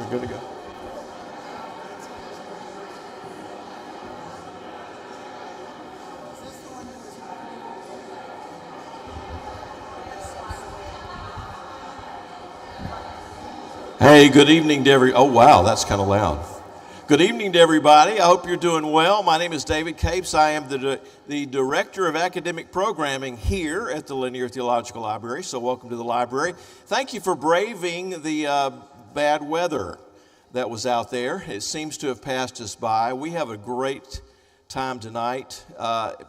We're good to go. Hey, good evening to oh wow, that's kind of loud. Good evening to everybody. I hope you're doing well. My name is David Capes. I am the Director of Academic Programming here at the Linear Theological Library, so welcome to the library. Thank you for braving the bad weather that was out there. It seems to have passed us by. We have a great time tonight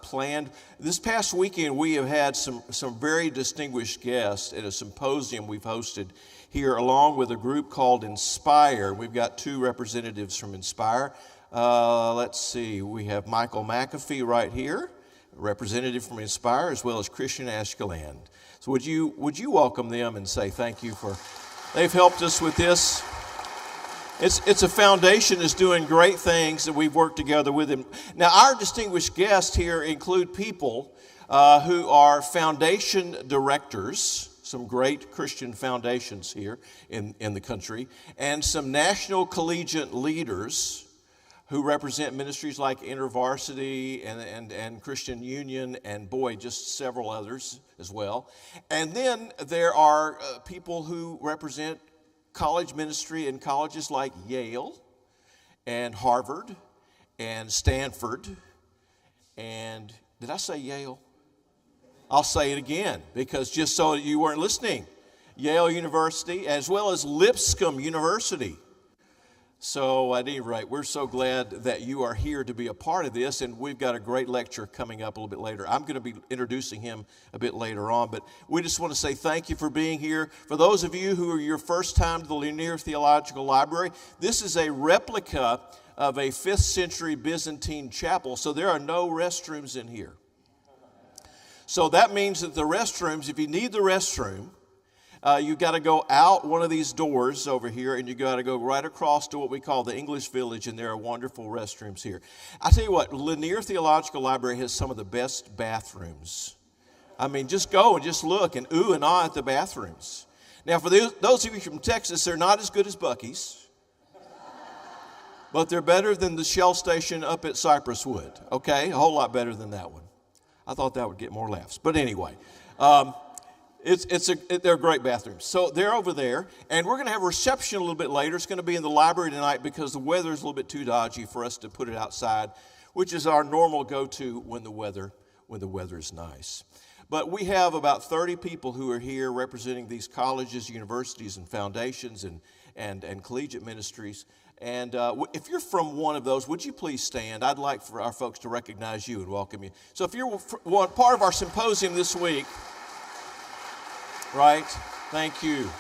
planned. This past weekend, we have had some very distinguished guests at a symposium we've hosted here, along with a group called Inspire. We've got two representatives from Inspire. Let's see, we have Michael McAfee right here, a representative from Inspire, as well as Christian Ashkeland. So would you welcome them and say thank you they've helped us with this. It's a foundation that's doing great things, that we've worked together with them. Now, our distinguished guests here include people who are foundation directors, some great Christian foundations here in the country, and some national collegiate leaders who represent ministries like InterVarsity and Christian Union, and boy, just several others as well. And then there are people who represent college ministry in colleges like Yale and Harvard and Stanford. And did I say Yale? I'll say it again, because just so you weren't listening. Yale University, as well as Lipscomb University. So at any rate, we're so glad that you are here to be a part of this, and we've got a great lecture coming up a little bit later. I'm going to be introducing him a bit later on, but we just want to say thank you for being here. For those of you who are your first time to the Linear Theological Library, this is a replica of a 5th century Byzantine chapel, so there are no restrooms in here. So that means that the restrooms, if you need the restroom, you've got to go out one of these doors over here, and you've got to go right across to what we call the English Village, and there are wonderful restrooms here. I tell you what, Linear Theological Library has some of the best bathrooms. I mean, just go and just look and ooh and ah at the bathrooms. Now, for those of you from Texas, they're not as good as Buc-ee's, but they're better than the Shell station up at Cypress Wood, okay? A whole lot better than that one. I thought that would get more laughs. But anyway, they're great bathrooms. So they're over there, and we're going to have a reception a little bit later. It's going to be in the library tonight because the weather is a little bit too dodgy for us to put it outside, which is our normal go-to when the weather is nice. But we have about 30 people who are here representing these colleges, universities, and foundations and collegiate ministries. And if you're from one of those, would you please stand? I'd like for our folks to recognize you and welcome you. So if you're part of our symposium this week, right, thank you.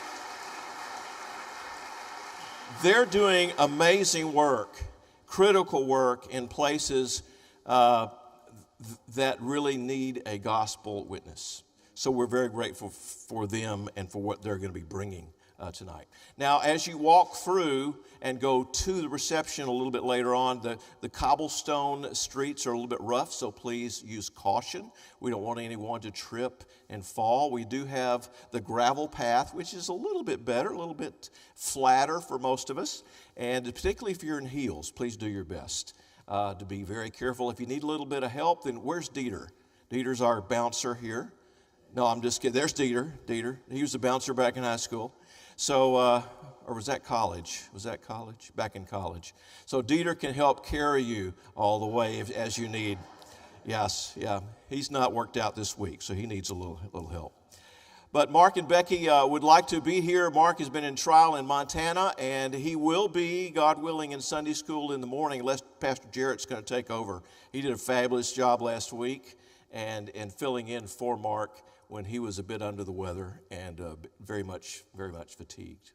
They're doing amazing work, critical work in places that really need a gospel witness. So we're very grateful for them and for what they're going to be bringing tonight. Now, as you walk through and go to the reception a little bit later on, the cobblestone streets are a little bit rough, so please use caution. We don't want anyone to trip and fall. We do have the gravel path, which is a little bit better, a little bit flatter for most of us, and particularly if you're in heels, please do your best to be very careful. If you need a little bit of help, then where's Dieter? Dieter's our bouncer here. No, I'm just kidding. There's Dieter. He was a bouncer back in high school. So, or was that college? Back in college. So Dieter can help carry you all the way as you need. Yes, yeah. He's not worked out this week, so he needs a little help. But Mark and Becky would like to be here. Mark has been in trial in Montana, and he will be, God willing, in Sunday school in the morning, unless Pastor Jarrett's going to take over. He did a fabulous job last week and filling in for Mark when he was a bit under the weather and very much fatigued.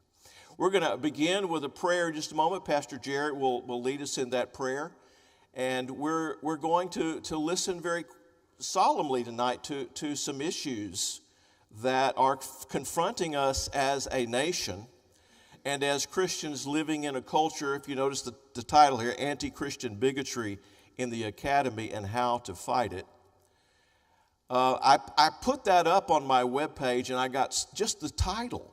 We're going to begin with a prayer in just a moment. Pastor Jarrett will lead us in that prayer. And we're going to listen very solemnly tonight to some issues that are confronting us as a nation and as Christians living in a culture, if you notice the title here, Anti-Christian Bigotry in the Academy and How to Fight It. I put that up on my webpage, and I got just the title,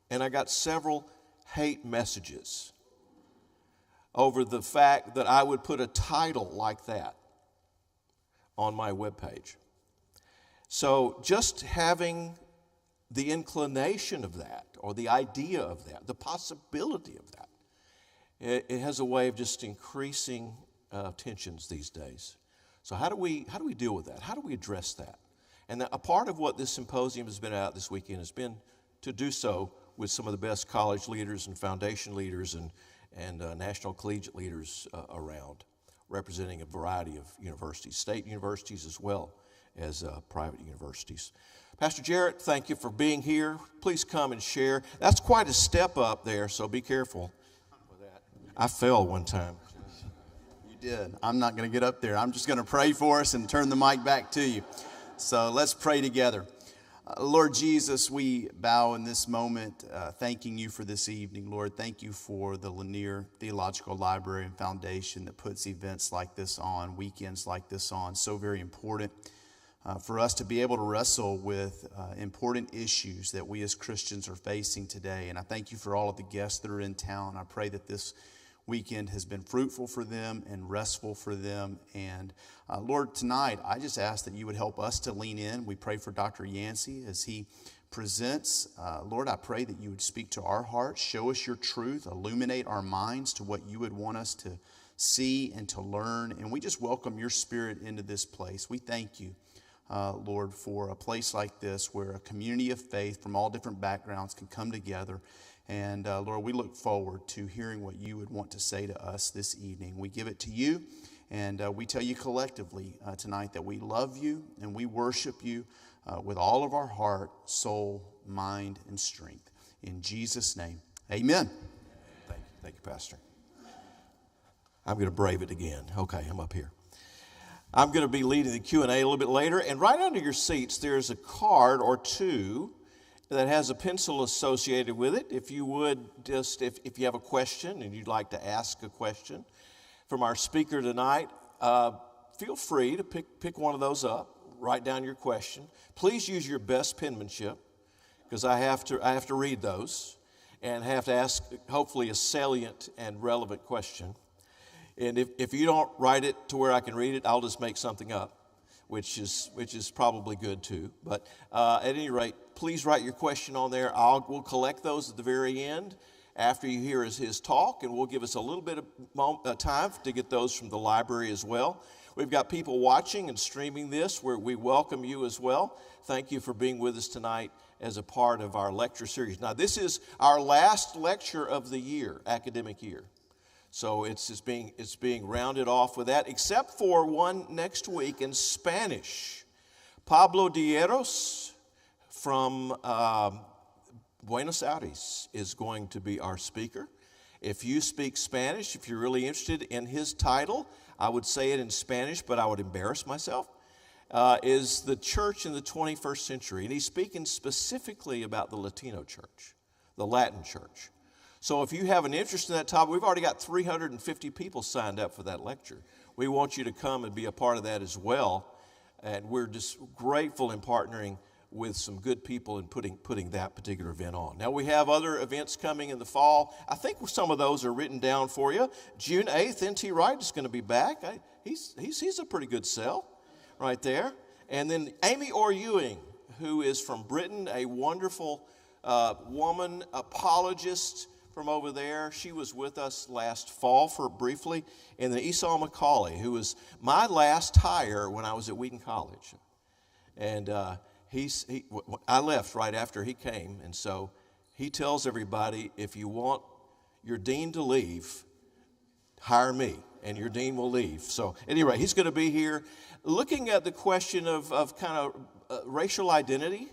and I got several hate messages over the fact that I would put a title like that on my webpage. So just having the inclination of that, or the idea of that, the possibility of that, it has a way of just increasing tensions these days. So how do we deal with that? How do we address that? And a part of what this symposium has been about this weekend has been to do so with some of the best college leaders and foundation leaders and national collegiate leaders around, representing a variety of universities, state universities as well as private universities. Pastor Jarrett, thank you for being here. Please come and share. That's quite a step up there, so be careful with that. I fell one time. You did. I'm not going to get up there. I'm just going to pray for us and turn the mic back to you. So let's pray together. Lord Jesus, we bow in this moment, thanking you for this evening. Lord, thank you for the Lanier Theological Library and Foundation that puts events like this on, weekends like this on. So very important for us to be able to wrestle with important issues that we as Christians are facing today. And I thank you for all of the guests that are in town. I pray that this weekend has been fruitful for them and restful for them. And Lord, tonight, I just ask that you would help us to lean in. We pray for Dr. Yancey as he presents. Lord, I pray that you would speak to our hearts, show us your truth, illuminate our minds to what you would want us to see and to learn. And we just welcome your spirit into this place. We thank you, Lord, for a place like this where a community of faith from all different backgrounds can come together. And Lord, we look forward to hearing what you would want to say to us this evening. We give it to you, and we tell you collectively tonight that we love you and we worship you with all of our heart, soul, mind, and strength. In Jesus' name, amen. Thank you, Pastor. I'm going to brave it again. Okay, I'm up here. I'm going to be leading the Q&A a little bit later, and right under your seats there's a card or two that has a pencil associated with it. If you would just, if you have a question and you'd like to ask a question from our speaker tonight, feel free to pick one of those up, write down your question. Please use your best penmanship, because I have to read those and have to ask hopefully a salient and relevant question. And if you don't write it to where I can read it, I'll just make something up, which is probably good too. But at any rate, please write your question on there. We'll collect those at the very end after you hear his talk, and we'll give us a little bit of time to get those from the library as well. We've got people watching and streaming this, where we welcome you as well. Thank you for being with us tonight as a part of our lecture series. Now, this is our last lecture of the year, academic year. So it's being rounded off with that, except for one next week in Spanish. Pablo Dieros from Buenos Aires is going to be our speaker. If you speak Spanish, if you're really interested in his title, I would say it in Spanish, but I would embarrass myself, is the church in the 21st century. And he's speaking specifically about the Latino church, the Latin church. So if you have an interest in that topic, we've already got 350 people signed up for that lecture. We want you to come and be a part of that as well. And we're just grateful in partnering with some good people and putting that particular event on. Now, we have other events coming in the fall. I think some of those are written down for you. June 8th, N.T. Wright is going to be back. He's a pretty good sell right there. And then Amy Orr Ewing, who is from Britain, a wonderful woman, apologist from over there. She was with us last fall briefly. And then Esau McCauley, who was my last hire when I was at Wheaton College. And I left right after he came, and so he tells everybody, if you want your dean to leave, hire me, and your dean will leave. So anyway, he's going to be here looking at the question of kind of racial identity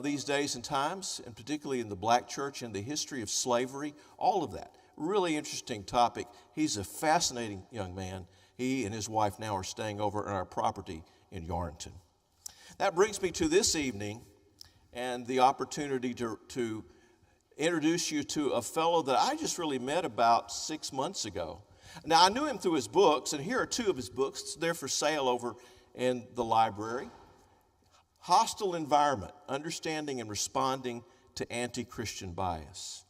these days and times, and particularly in the black church and the history of slavery, all of that. Really interesting topic. He's a fascinating young man. He and his wife now are staying over on our property in Yarrenton. That brings me to this evening and the opportunity to introduce you to a fellow that I just really met about 6 months ago. Now, I knew him through his books, and here are two of his books. They're for sale over in the library. Hostile Environment, Understanding and Responding to Anti-Christian Bias.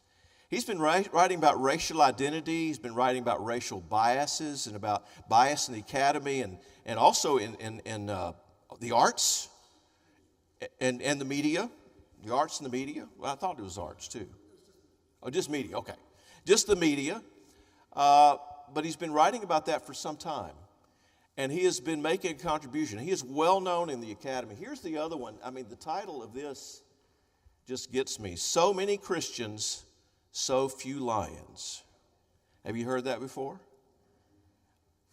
He's been writing about racial identity. He's been writing about racial biases and about bias in the academy and also in the arts and the media. The arts and the media. Well, I thought it was arts too. Oh, just media. Okay. Just the media. But he's been writing about that for some time. And he has been making a contribution. He is well known in the academy. Here's the other one. I mean, the title of this just gets me. So many Christians, so few lions. Have you heard that before?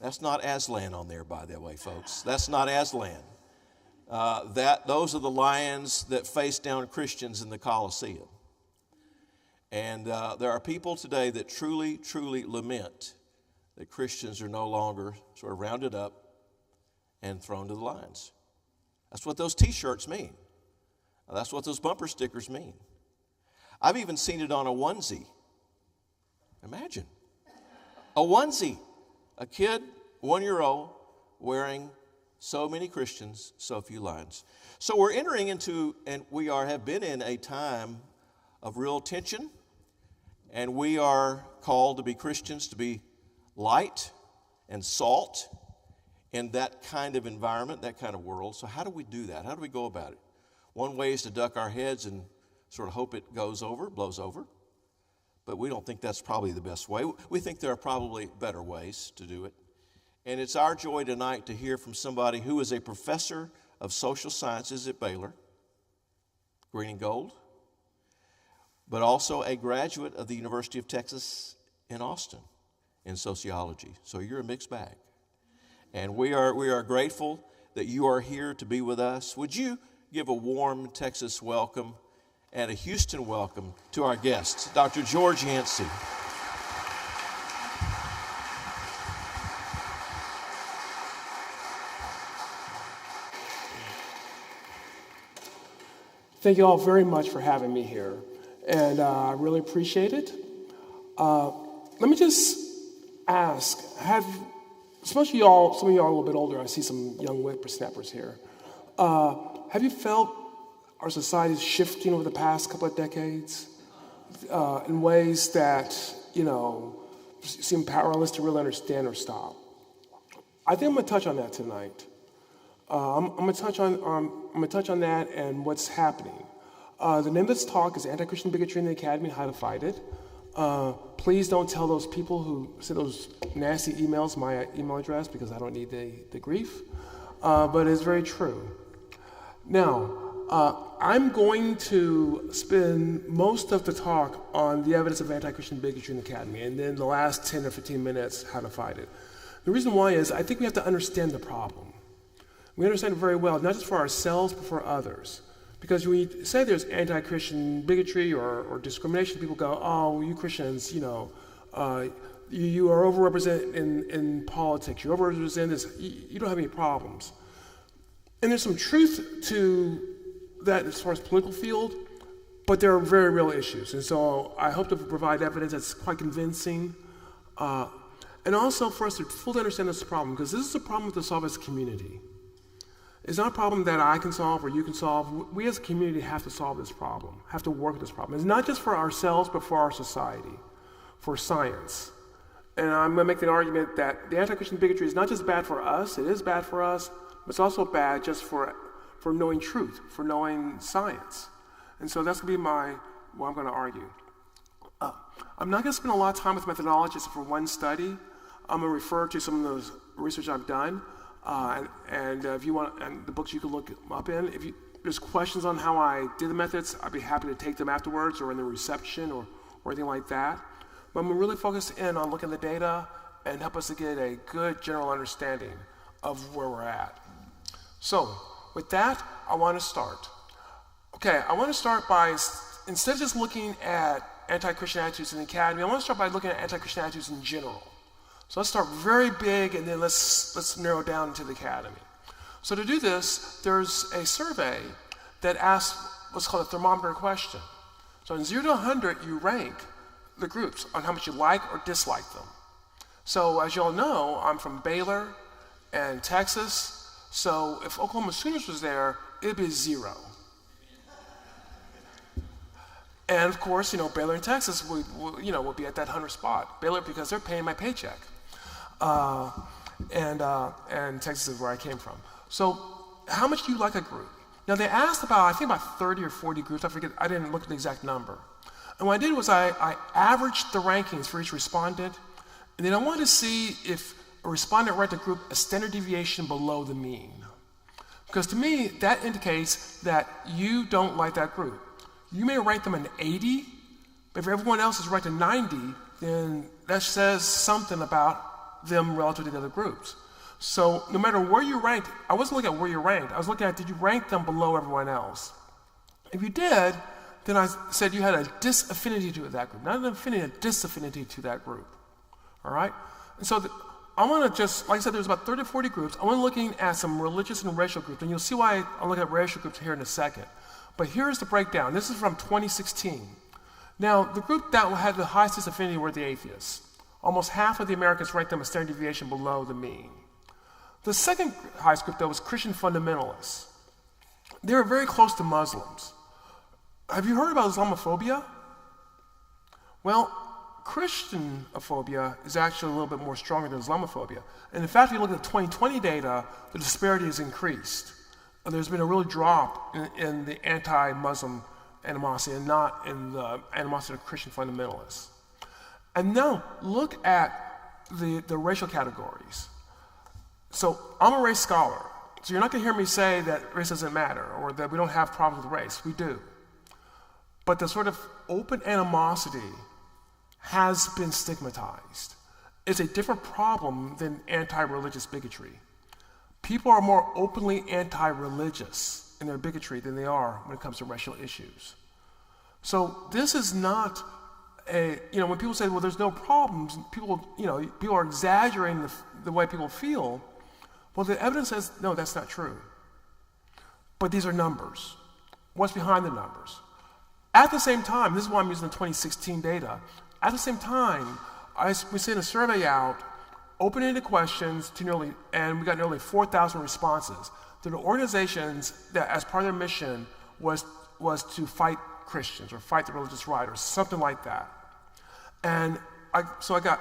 That's not Aslan on there, by the way, folks. That's not Aslan. Those are the lions that face down Christians in the Colosseum. And there are people today that truly, truly lament that Christians are no longer sort of rounded up and thrown to the lions. That's what those T-shirts mean. That's what those bumper stickers mean. I've even seen it on a onesie. Imagine. A onesie. A kid, 1-year-old, wearing so many Christians, so few lions. So we're entering into, and we have been in a time of real tension, and we are called to be Christians, to be light and salt in that kind of environment, that kind of world. So how do we do that? How do we go about it? One way is to duck our heads and sort of hope it blows over. But we don't think that's probably the best way. We think there are probably better ways to do it. And it's our joy tonight to hear from somebody who is a professor of social sciences at Baylor, green and gold, but also a graduate of the University of Texas in Austin in sociology. So you're a mixed bag. And we are grateful that you are here to be with us. Would you give a warm Texas welcome and a Houston welcome to our guest, Dr. George Yancey. Thank you all very much for having me here, and I really appreciate it. Let me just ask, especially y'all, some of y'all are a little bit older, I see some young whippersnappers here. Have you felt our society is shifting over the past couple of decades in ways that, seem powerless to really understand or stop? I think I'm going to touch on that tonight. I'm going to touch on that and what's happening. The name of this talk is Anti-Christian Bigotry in the Academy and How to Fight It. Please don't tell those people who send those nasty emails my email address, because I don't need the grief. But it's very true. Now, I'm going to spend most of the talk on the evidence of anti-Christian bigotry in the academy, and then the last 10 or 15 minutes, how to fight it. The reason why is I think we have to understand the problem. We understand it very well, not just for ourselves, but for others. Because when you say there's anti-Christian bigotry or discrimination, people go, oh, you Christians, you are overrepresented in politics. You're overrepresented this. You don't have any problems. And there's some truth to that as far as political field, but there are very real issues. And so I hope to provide evidence that's quite convincing. And also for us to fully understand this problem, because this is a problem to solve as a community. It's not a problem that I can solve or you can solve. We as a community have to solve this problem, have to work with this problem. It's not just for ourselves, but for our society, for science. And I'm going to make the argument that the anti-Christian bigotry is not just bad for us, it is bad for us, but it's also bad just for knowing truth, for knowing science. And so that's going to be what I'm going to argue. I'm not going to spend a lot of time with methodologies for one study. I'm going to refer to some of the research I've done. And if you want, and the books you can look up in, if there's questions on how I did the methods, I'd be happy to take them afterwards or in the reception or anything like that. But I'm really focused in on looking at the data and help us to get a good general understanding of where we're at. So with that, I want to start. Okay, I want to start by, instead of just looking at anti-Christian attitudes in the academy, I want to start by looking at anti-Christian attitudes in general. So let's start very big, and then let's narrow down to the academy. So to do this, there's a survey that asks what's called a thermometer question. So in 0 to 100, you rank the groups on how much you like or dislike them. So as you all know, I'm from Baylor and Texas. So if Oklahoma Sooners was there, it'd be 0. And of course, Baylor in Texas would be at that 100 spot. Baylor because they're paying my paycheck, and Texas is where I came from. So, how much do you like a group? Now they asked about 30 or 40 groups. I forget. I didn't look at the exact number. And what I did was I averaged the rankings for each respondent, and then I wanted to see if a respondent ranked a group a standard deviation below the mean. Because to me, that indicates that you don't like that group. You may rank them an 80, but if everyone else is ranked a 90, then that says something about them relative to the other groups. So no matter where you ranked, I wasn't looking at where you ranked. I was looking at, did you rank them below everyone else? If you did, then I said you had a disaffinity to that group. Not an affinity, a disaffinity to that group. All right? And so I want to just, like I said, there's about 30 or 40 groups. I want to looking at some religious and racial groups, and you'll see why I'll look at racial groups here in a second. But here's the breakdown. This is from 2016. Now, the group that had the highest disaffinity were the atheists. Almost half of the Americans ranked them a standard deviation below the mean. The second highest group, though, was Christian fundamentalists. They were very close to Muslims. Have you heard about Islamophobia? Well, Christianophobia is actually a little bit more stronger than Islamophobia. And in fact, if you look at the 2020 data, the disparity has increased. There's been a real drop in the anti-Muslim animosity and not in the animosity of Christian fundamentalists. And now, look at the racial categories. So I'm a race scholar, so you're not going to hear me say that race doesn't matter or that we don't have problems with race. We do. But the sort of open animosity has been stigmatized. It's a different problem than anti-religious bigotry. People are more openly anti-religious in their bigotry than they are when it comes to racial issues. So this is not when people say, well, there's no problems, people are exaggerating the way people feel. Well, the evidence says, no, that's not true. But these are numbers. What's behind the numbers? At the same time, this is why I'm using the 2016 data. At the same time, we sent a survey out, open-ended questions and we got nearly 4,000 responses. There were organizations that, as part of their mission, was to fight Christians or fight the religious right or something like that. And so I got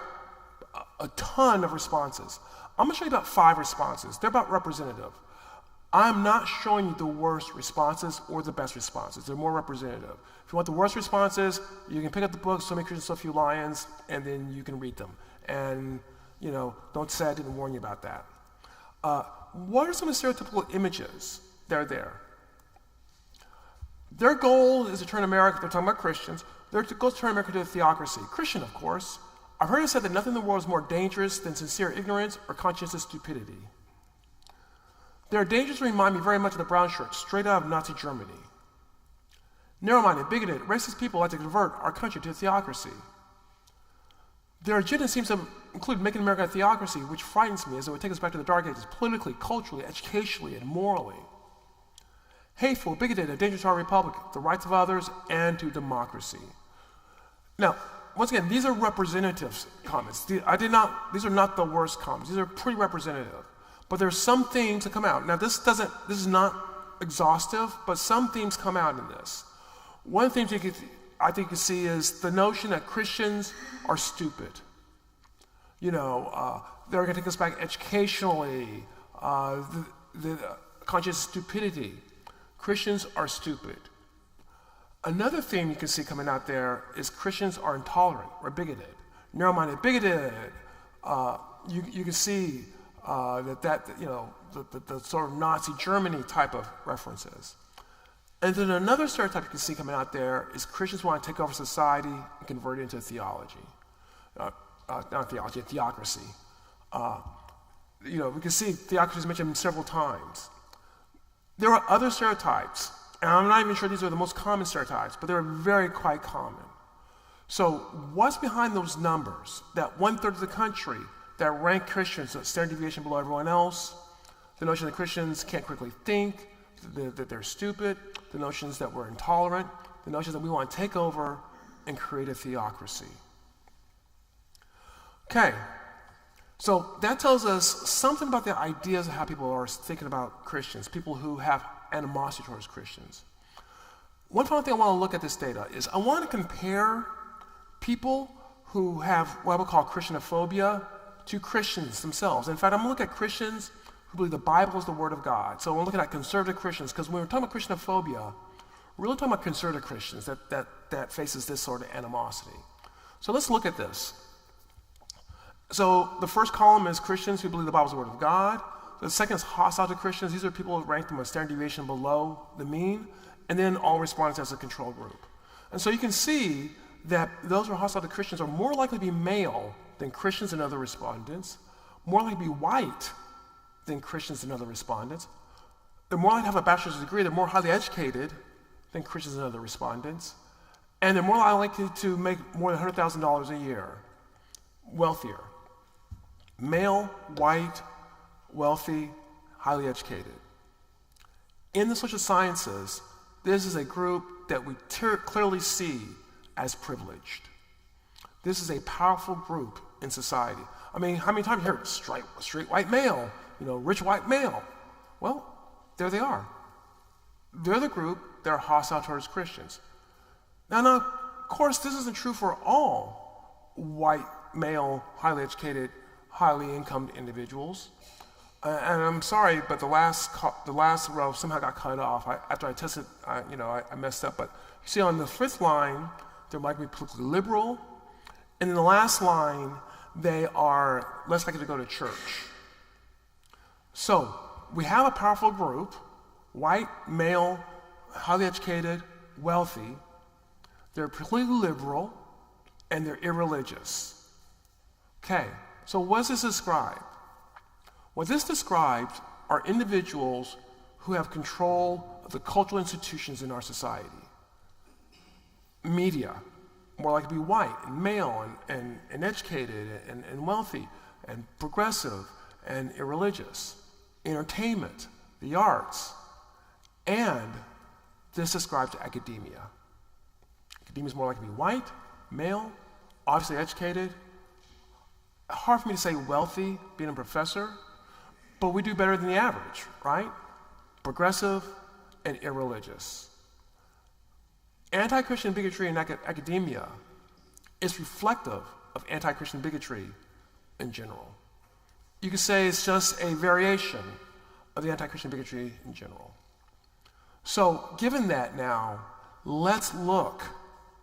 a ton of responses. I'm going to show you about 5 responses. They're about representative. I'm not showing you the worst responses or the best responses. They're more representative. If you want the worst responses, you can pick up the book, So Many Christians, So Few Lions, and then you can read them. And, don't say I didn't warn you about that. What are some of the stereotypical images that are there? Their goal is to turn America, they're talking about Christians, their goal is to turn America to a theocracy. Christian, of course. I've heard it said that nothing in the world is more dangerous than sincere ignorance or conscientious stupidity. Their dangers remind me very much of the brown shirts, straight out of Nazi Germany. Narrow-minded, bigoted, racist people like to convert our country to a theocracy. Their agenda seems to include making America a theocracy, which frightens me as it would take us back to the Dark Ages, politically, culturally, educationally, and morally. Hateful, bigoted, a danger to our republic, the rights of others, and to democracy. Now, once again, these are representative comments. These are not the worst comments. These are pretty representative. But there's some themes that come out. Now, this is not exhaustive, but some themes come out in this. One of the things I think you can see is the notion that Christians are stupid. They're going to take us back educationally, the conscious stupidity. Christians are stupid. Another theme you can see coming out there is Christians are intolerant or bigoted. Narrow-minded, bigoted. You can see the sort of Nazi Germany type of references. And then another stereotype you can see coming out there is Christians want to take over society and convert it into theology. Not theology, theocracy. We can see theocracy is mentioned several times. There are other stereotypes, and I'm not even sure these are the most common stereotypes, but they're quite common. So what's behind those numbers? That 1/3 of the country that rank Christians a standard deviation below everyone else, the notion that Christians can't critically think, that they're stupid, the notions that we're intolerant, the notions that we want to take over and create a theocracy. Okay, so that tells us something about the ideas of how people are thinking about Christians, people who have animosity towards Christians. One final thing I want to look at this data is I want to compare people who have what we call Christianophobia to Christians themselves. In fact, I'm going to look at Christians who believe the Bible is the Word of God. So we're looking at conservative Christians, because when we're talking about Christianophobia, we're really talking about conservative Christians that faces this sort of animosity. So let's look at this. So the first column is Christians who believe the Bible is the Word of God. The second is hostile to Christians. These are people who rank them a standard deviation below the mean. And then all respondents as a control group. And so you can see that those who are hostile to Christians are more likely to be male than Christians and other respondents, more likely to be white than Christians and other respondents. They're more likely to have a bachelor's degree. They're more highly educated than Christians and other respondents. And they're more likely to make more than $100,000 a year, wealthier. Male, white, wealthy, highly educated. In the social sciences, this is a group that we clearly see as privileged. This is a powerful group in society. I mean, how many times you heard straight white male, rich white male? Well, there they are. They're the group that are hostile towards Christians. Now, of course, this isn't true for all white, male, highly educated, highly incomed individuals. And I'm sorry, but the last row somehow got cut off. After I tested, I messed up. But you see on the fifth line, they might be politically liberal. And in the last line, they are less likely to go to church. So we have a powerful group, white, male, highly educated, wealthy. They're politically liberal, and they're irreligious. Okay, so what does this describe? What this describes are individuals who have control of the cultural institutions in our society. Media, more likely to be white and male and educated and wealthy and progressive and irreligious. Entertainment, the arts, and this describes academia. Academia is more likely to be white, male, obviously educated. Hard for me to say wealthy, being a professor, but we do better than the average, right? Progressive and irreligious. Anti-Christian bigotry in academia is reflective of anti-Christian bigotry in general. You could say it's just a variation of the anti-Christian bigotry in general. So, given that now, let's look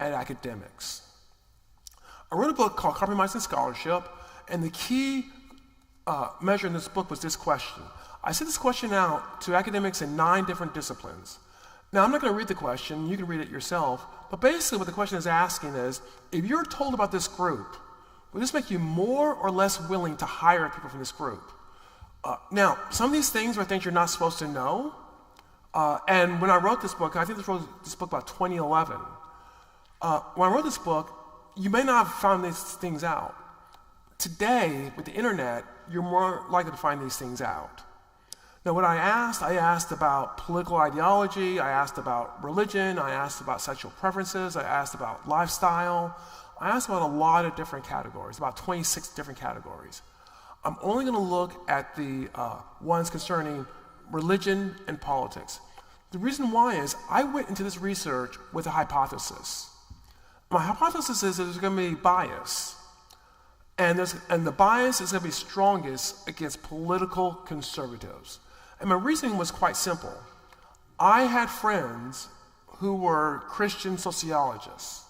at academics. I wrote a book called Compromising Scholarship, and the key measure in this book was this question. I sent this question out to academics in 9 different disciplines. Now, I'm not going to read the question, you can read it yourself, but basically what the question is asking is, if you're told about this group, will this make you more or less willing to hire people from this group? Now, some of these things are things you're not supposed to know, and when I wrote this book, I think I wrote this book about 2011. When I wrote this book, you may not have found these things out. Today, with the internet, you're more likely to find these things out. Now, what I asked about political ideology, I asked about religion, I asked about sexual preferences, I asked about lifestyle, I asked about a lot of different categories, about 26 different categories. I'm only going to look at the ones concerning religion and politics. The reason why is I went into this research with a hypothesis. My hypothesis is that there's going to be bias. And the bias is going to be strongest against political conservatives. And my reasoning was quite simple. I had friends who were Christian sociologists.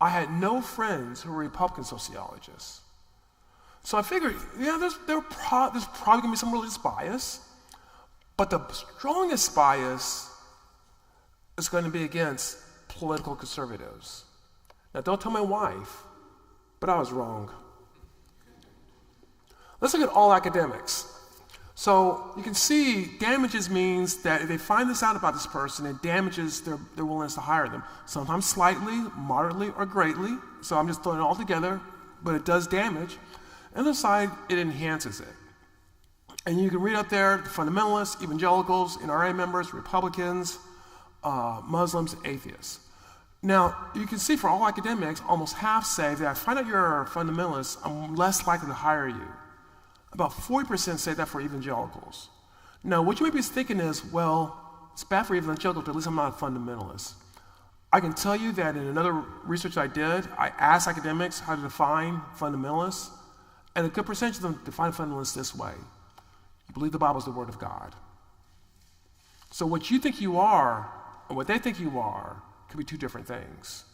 I had no friends who were Republican sociologists. So I figured, there's probably going to be some religious bias, but the strongest bias is going to be against political conservatives. Now, don't tell my wife, but I was wrong. Let's look at all academics. So you can see damages means that if they find this out about this person, it damages their willingness to hire them. Sometimes slightly, moderately, or greatly. So I'm just throwing it all together, but it does damage. On the other side, it enhances it. And you can read up there, the fundamentalists, evangelicals, NRA members, Republicans, Muslims, atheists. Now, you can see for all academics, almost half say that if I find out you're a fundamentalist, I'm less likely to hire you. About 40% say that for evangelicals. Now, what you may be thinking is, well, it's bad for evangelical, but at least I'm not a fundamentalist. I can tell you that in another research I did, I asked academics how to define fundamentalists, and a good percentage of them define fundamentalists this way. You believe the Bible is the Word of God. So what you think you are and what they think you are could be two different things.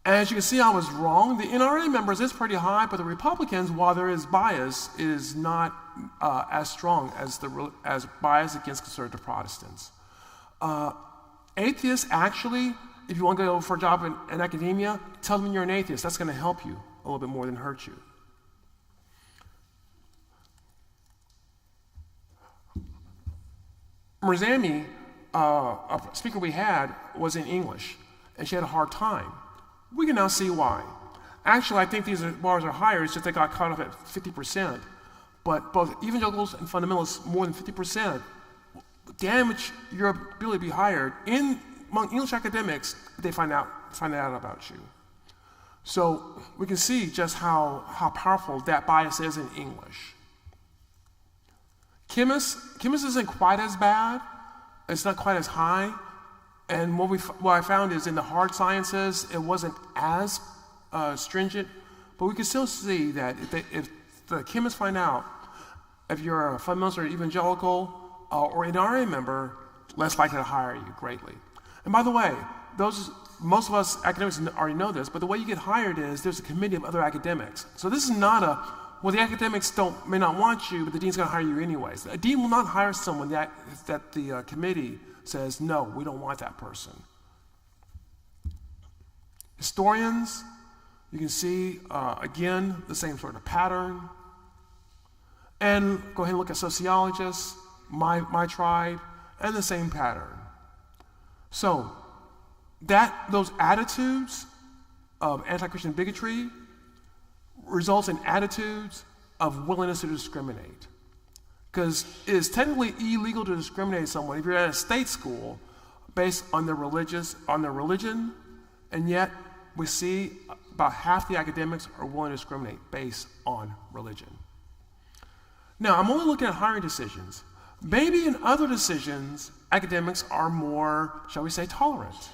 As you can see, I was wrong. The NRA members is pretty high, but the Republicans, while there is bias, is not as strong as bias against conservative Protestants. Atheists, actually, if you want to go for a job in academia, tell them you're an atheist. That's going to help you a little bit more than hurt you. Mirzami, a speaker we had, was in English, and she had a hard time. We can now see why. Actually, I think these bars are higher. It's just they got caught up at 50%. But both evangelicals and fundamentalists, more than 50%, damage your ability to be hired. Among English academics, they find out about you. So we can see just how powerful that bias is in English. Chemists isn't quite as bad. It's not quite as high. And what I found is in the hard sciences, it wasn't as stringent. But we can still see that if the chemists find out if you're a fundamentalist or evangelical or an RA member, less likely to hire you greatly. And by the way, most of us academics already know this, but the way you get hired is there's a committee of other academics. So this is not the academics may not want you, but the dean's going to hire you anyways. A dean will not hire someone that the committee says, no, we don't want that person. Historians, you can see, again, the same sort of pattern. And go ahead and look at sociologists, my tribe, and the same pattern. So, those attitudes of anti-Christian bigotry results in attitudes of willingness to discriminate. Because it is technically illegal to discriminate someone if you're at a state school based on their religion, and yet we see about half the academics are willing to discriminate based on religion. Now, I'm only looking at hiring decisions. Maybe in other decisions, academics are more, shall we say, tolerant.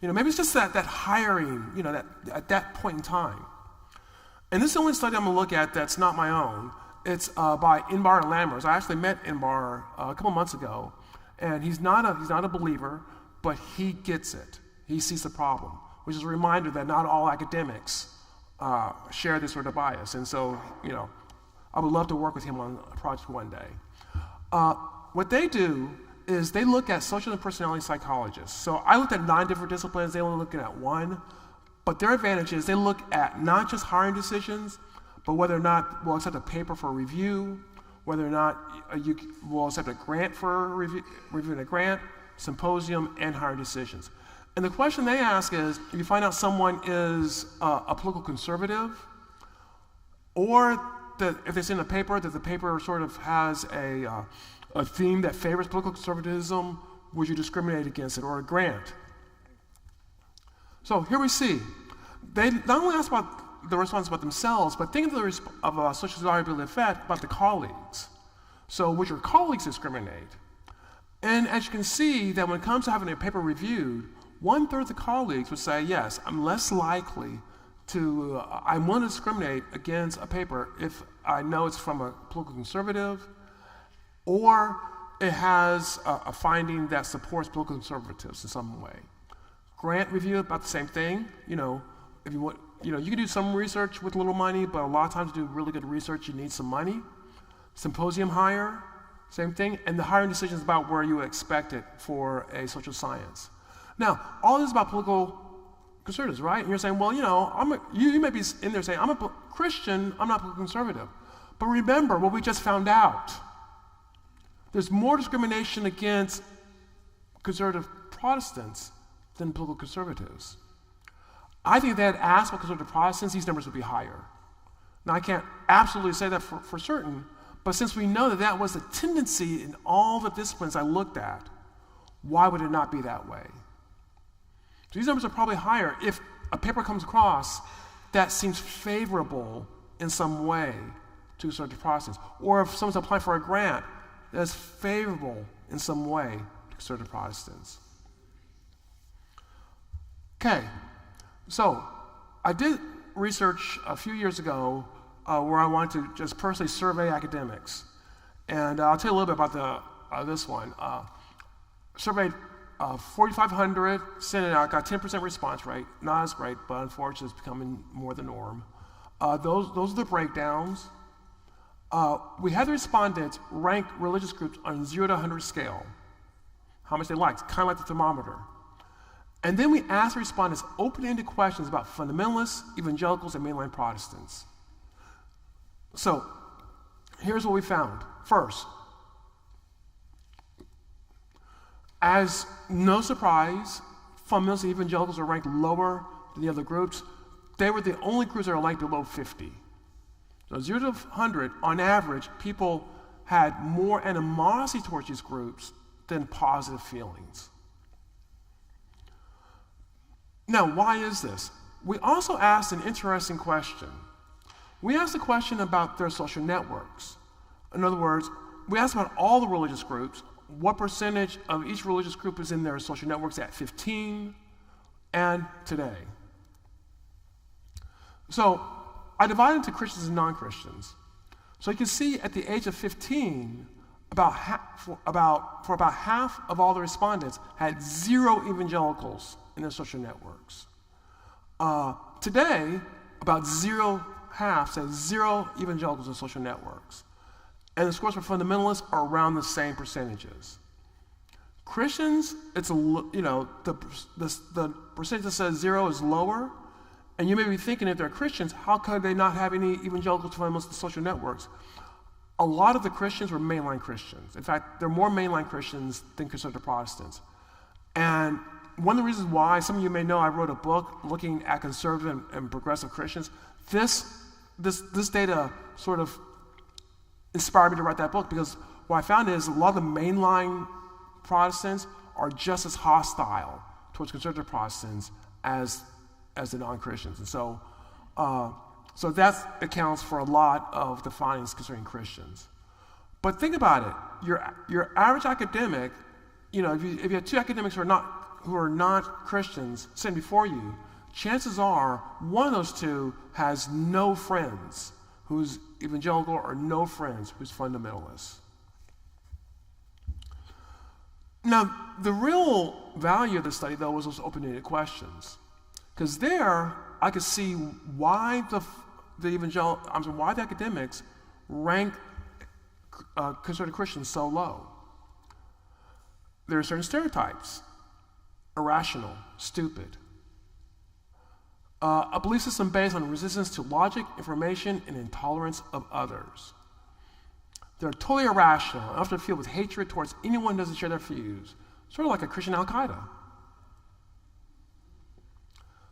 Maybe it's just that hiring, that at that point in time. And this is the only study I'm going to look at that's not my own. It's by Inbar and Lammers. I actually met Inbar a couple months ago, and he's not a believer, but he gets it. He sees the problem, which is a reminder that not all academics share this sort of bias. And so, I would love to work with him on a project one day. What they do is they look at social and personality psychologists. So I looked at 9 different disciplines. They only looking at one. But their advantage is they look at not just hiring decisions, but whether or not we'll accept a paper for review, whether or not you will accept a grant for reviewing a grant, symposium, and hiring decisions. And the question they ask is, if you find out someone is a political conservative, or that if they send a paper, that the paper sort of has a theme that favors political conservatism, would you discriminate against it, or a grant? So here we see, they not only ask about the response about themselves, but think of a social desirability effect about the colleagues. So would your colleagues discriminate? And as you can see, that when it comes to having a paper reviewed, 1/3 of the colleagues would say, yes, I'm less likely to, I want to discriminate against a paper if I know it's from a political conservative, or it has a finding that supports political conservatives in some way. Grant review, about the same thing. If you want, you can do some research with little money, but a lot of times to do really good research, you need some money. Symposium hire, same thing. And the hiring decision is about where you expect it for a social science. Now, all this is about political conservatives, right? And you're saying, well, you may be in there saying, I'm a Christian, I'm not political conservative. But remember what we just found out. There's more discrimination against conservative Protestants than political conservatives. I think if they had asked about conservative Protestants, these numbers would be higher. Now, I can't absolutely say that for certain, but since we know that was the tendency in all the disciplines I looked at, why would it not be that way? So these numbers are probably higher if a paper comes across that seems favorable in some way to conservative Protestants, or if someone's applying for a grant that's favorable in some way conservative Protestants. Okay, so I did research a few years ago where I wanted to just personally survey academics. And I'll tell you a little bit about this one. Surveyed 4,500, sent it out, got 10% response rate. Not as great, but unfortunately it's becoming more the norm. Those are the breakdowns. We had the respondents rank religious groups on 0 to 100 scale, how much they liked, kind of like the thermometer. And then we asked the respondents open-ended questions about fundamentalists, evangelicals, and mainline Protestants. So here's what we found. First, as no surprise, fundamentalists and evangelicals are ranked lower than the other groups. They were the only groups that are ranked below 50. So 0 to 100, on average, people had more animosity towards these groups than positive feelings. Now, why is this? We also asked an interesting question. We asked a question about their social networks. In other words, we asked about all the religious groups, what percentage of each religious group is in their social networks at 15 and today. So I divided into Christians and non-Christians. So you can see at the age of 15, for about half of all the respondents had 0 evangelicals in their social networks. Today, about half says 0 evangelicals in social networks. And the scores for fundamentalists are around the same percentages. Christians, it's the percentage that says 0 is lower, and you may be thinking if they're Christians, how could they not have any evangelicals fundamentalists in social networks? A lot of the Christians were mainline Christians. In fact, there are more mainline Christians than conservative Protestants. And one of the reasons why, some of you may know, I wrote a book looking at conservative and progressive Christians. This data sort of inspired me to write that book, because what I found is a lot of the mainline Protestants are just as hostile towards conservative Protestants as the non-Christians. And so that accounts for a lot of the findings concerning Christians. But think about it. Your average academic, if you have 2 academics who are not Christians sitting before you, chances are one of those 2 has no friends who's evangelical or no friends who's fundamentalist. Now, the real value of the study, though, was those open-ended questions. Because there, I could see why why the academics rank conservative Christians so low. There are certain stereotypes: irrational, stupid. A belief system based on resistance to logic, information, and intolerance of others. They're totally irrational and often filled with hatred towards anyone who doesn't share their views, sort of like a Christian Al-Qaeda.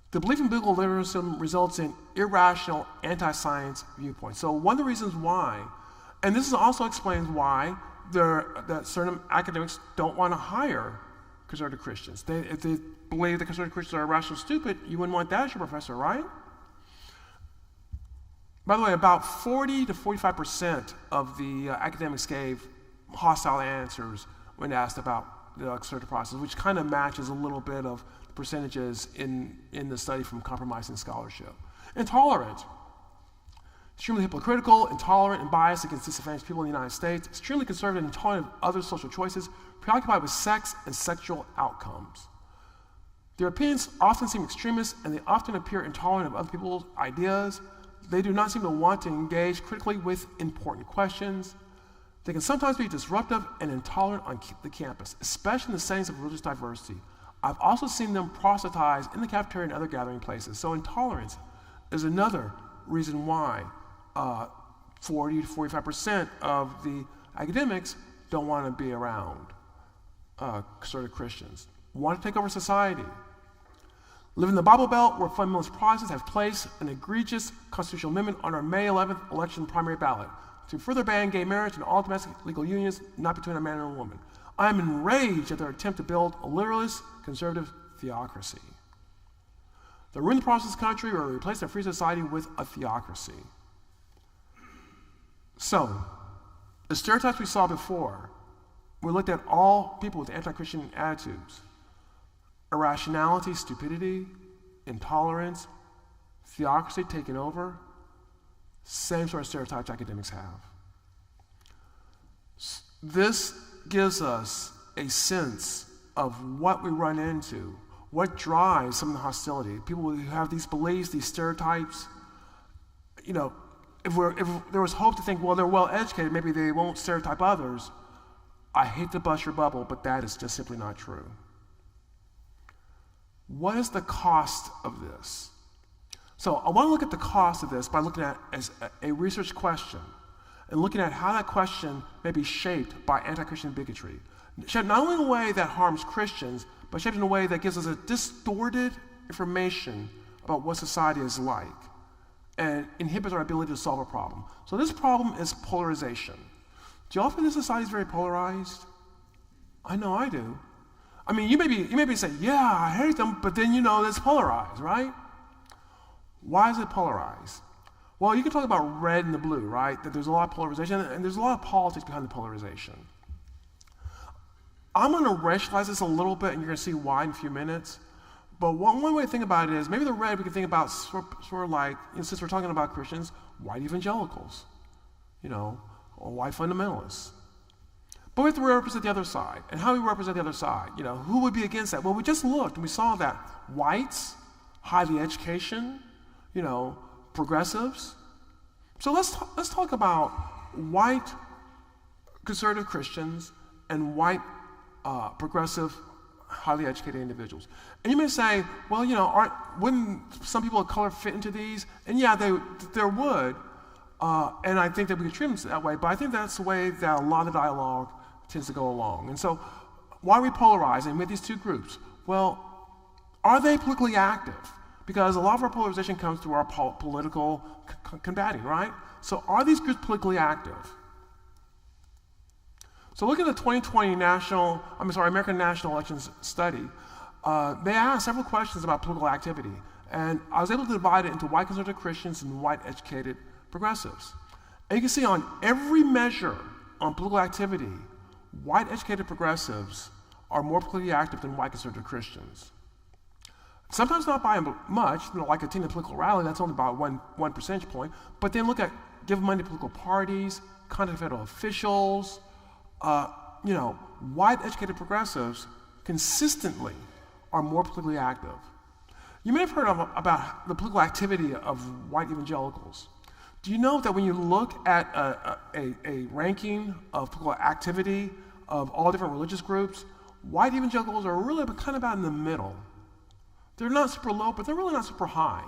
The belief in biblical literalism results in irrational, anti-science viewpoints. So one of the reasons why, and this also explains why that certain academics don't want to hire conservative Christians. If they believe that conservative Christians are irrational, stupid, you wouldn't want that as your professor, right? By the way, about 40 to 45% of the academics gave hostile answers when asked about the conservative process, which kind of matches a little bit of the percentages in the study from Compromising Scholarship. Intolerant. Extremely hypocritical, intolerant, and biased against disadvantaged people in the United States. Extremely conservative and intolerant of other social choices. Preoccupied with sex and sexual outcomes. Their opinions often seem extremist, and they often appear intolerant of other people's ideas. They do not seem to want to engage critically with important questions. They can sometimes be disruptive and intolerant on the campus, especially in the settings of religious diversity. I've also seen them proselytize in the cafeteria and other gathering places. So intolerance is another reason why 40 to 45% of the academics don't want to be around conservative Christians. Want to take over society. Live in the Bible Belt, where fundamentalist Protestants have placed an egregious constitutional amendment on our May 11th election primary ballot to further ban gay marriage and all domestic legal unions, not between a man and a woman. I am enraged at their attempt to build a literalist conservative theocracy. They ruin the Protestant country or replace their free society with a theocracy. So, the stereotypes we saw before, we looked at all people with anti-Christian attitudes. Irrationality, stupidity, intolerance, theocracy taking over, same sort of stereotypes academics have. This gives us a sense of what we run into, what drives some of the hostility. People who have these beliefs, these stereotypes, if there was hope to think, well, they're well educated, maybe they won't stereotype others. I hate to bust your bubble, but that is just simply not true. What is the cost of this? So I want to look at the cost of this by looking at it as a research question and looking at how that question may be shaped by anti-Christian bigotry. Shaped not only in a way that harms Christians, but shaped in a way that gives us a distorted information about what society is like and inhibits our ability to solve a problem. So this problem is polarization. Do y'all think this society is very polarized? I know I do. I mean, you may say, yeah, I hate them, but then it's polarized, right? Why is it polarized? Well, you can talk about red and the blue, right? That there's a lot of polarization, and there's a lot of politics behind the polarization. I'm going to rationalize this a little bit, and you're going to see why in a few minutes. But one way to think about it is, maybe the red we can think about sort of like, since we're talking about Christians, white evangelicals, or white fundamentalists. But we have to represent the other side. And how do we represent the other side? Who would be against that? Well, we just looked and we saw that whites, highly education, progressives. So let's talk about white conservative Christians and white progressive, highly educated individuals. And you may say, well, wouldn't some people of color fit into these? And yeah, there would. And I think that we could treat them that way, but I think that's the way that a lot of the dialogue tends to go along. And so, why are we polarizing with these two groups? Well, are they politically active? Because a lot of our polarization comes through our political combating, right? So, are these groups politically active? So, look at the 2020 American National Elections Study. They asked several questions about political activity, and I was able to divide it into white conservative Christians and white educated progressives. And you can see on every measure on political activity, white educated progressives are more politically active than white conservative Christians. Sometimes not by much, like attending a political rally, that's only about one percentage point, but then look at give money to political parties, contact federal officials, white educated progressives consistently are more politically active. You may have heard about the political activity of white evangelicals. Do you know that when you look at a ranking of political activity of all different religious groups, white evangelicals are really kind of about in the middle. They're not super low, but they're really not super high.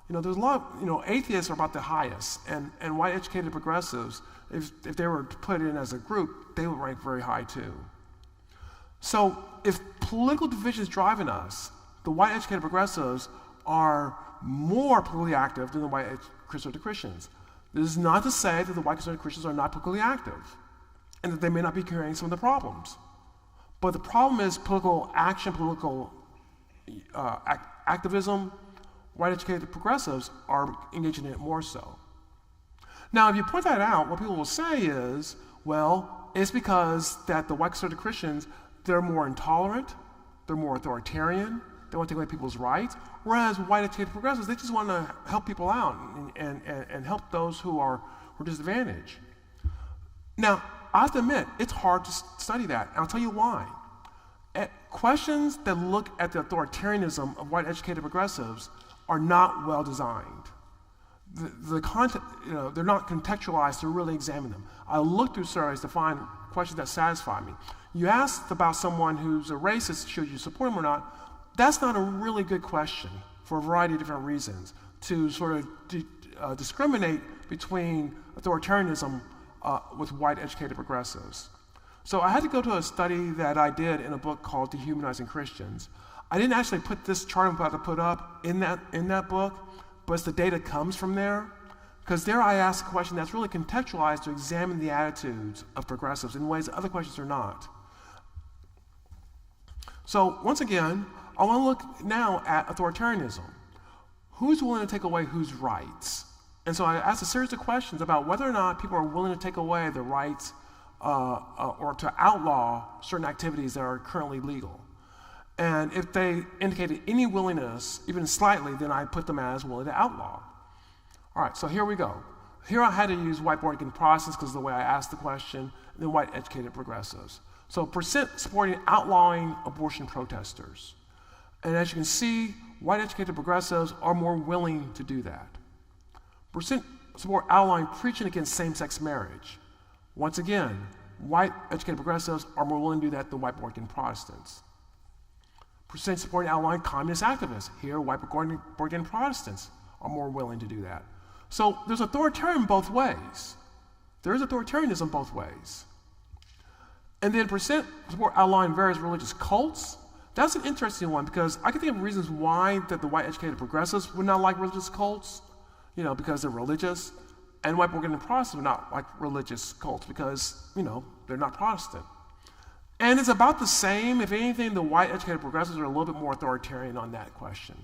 There's a lot of, atheists are about the highest, and white educated progressives, if they were put in as a group, they would rank very high too. So if political division is driving us, the white educated progressives are more politically active than the white conservative Christians. This is not to say that the white conservative Christians are not politically active and that they may not be carrying some of the problems. But the problem is political action, political activism. White educated progressives are engaging in it more so. Now, if you point that out, what people will say is, well, it's because that the white conservative Christians, they're more intolerant, they're more authoritarian, they want to take away people's rights, whereas white educated progressives, they just want to help people out and help those who are disadvantaged. Now, I have to admit, it's hard to study that, and I'll tell you why. Questions that look at the authoritarianism of white educated progressives are not well designed. The content, they're not contextualized to really examine them. I looked through surveys to find questions that satisfy me. You asked about someone who's a racist, should you support him or not? That's not a really good question for a variety of different reasons to sort of discriminate between authoritarianism with white educated progressives. So I had to go to a study that I did in a book called Dehumanizing Christians. I didn't actually put this chart I'm about to put up in that book, but the data comes from there, because there I asked a question that's really contextualized to examine the attitudes of progressives in ways that other questions are not. So once again, I want to look now at authoritarianism. Who's willing to take away whose rights? And so I asked a series of questions about whether or not people are willing to take away the rights or to outlaw certain activities that are currently legal. And if they indicated any willingness, even slightly, then I put them as willing to outlaw. All right, so here we go. Here I had to use white born-again Protestants because of the way I asked the question, and then white educated progressives. So percent supporting outlawing abortion protesters. And as you can see, white educated progressives are more willing to do that. Percent support outlawing preaching against same-sex marriage. Once again, white educated progressives are more willing to do that than white born-again Protestants. Percent supporting outlawing communist activists. Here, white born-again Protestants are more willing to do that. So there's authoritarian both ways. There is authoritarianism both ways. And then percent support outlawing various religious cults. That's an interesting one because I can think of reasons why that the white educated progressives would not like religious cults, because they're religious, and white born-again Protestants would not like religious cults because, they're not Protestant. And it's about the same. If anything, the white educated progressives are a little bit more authoritarian on that question.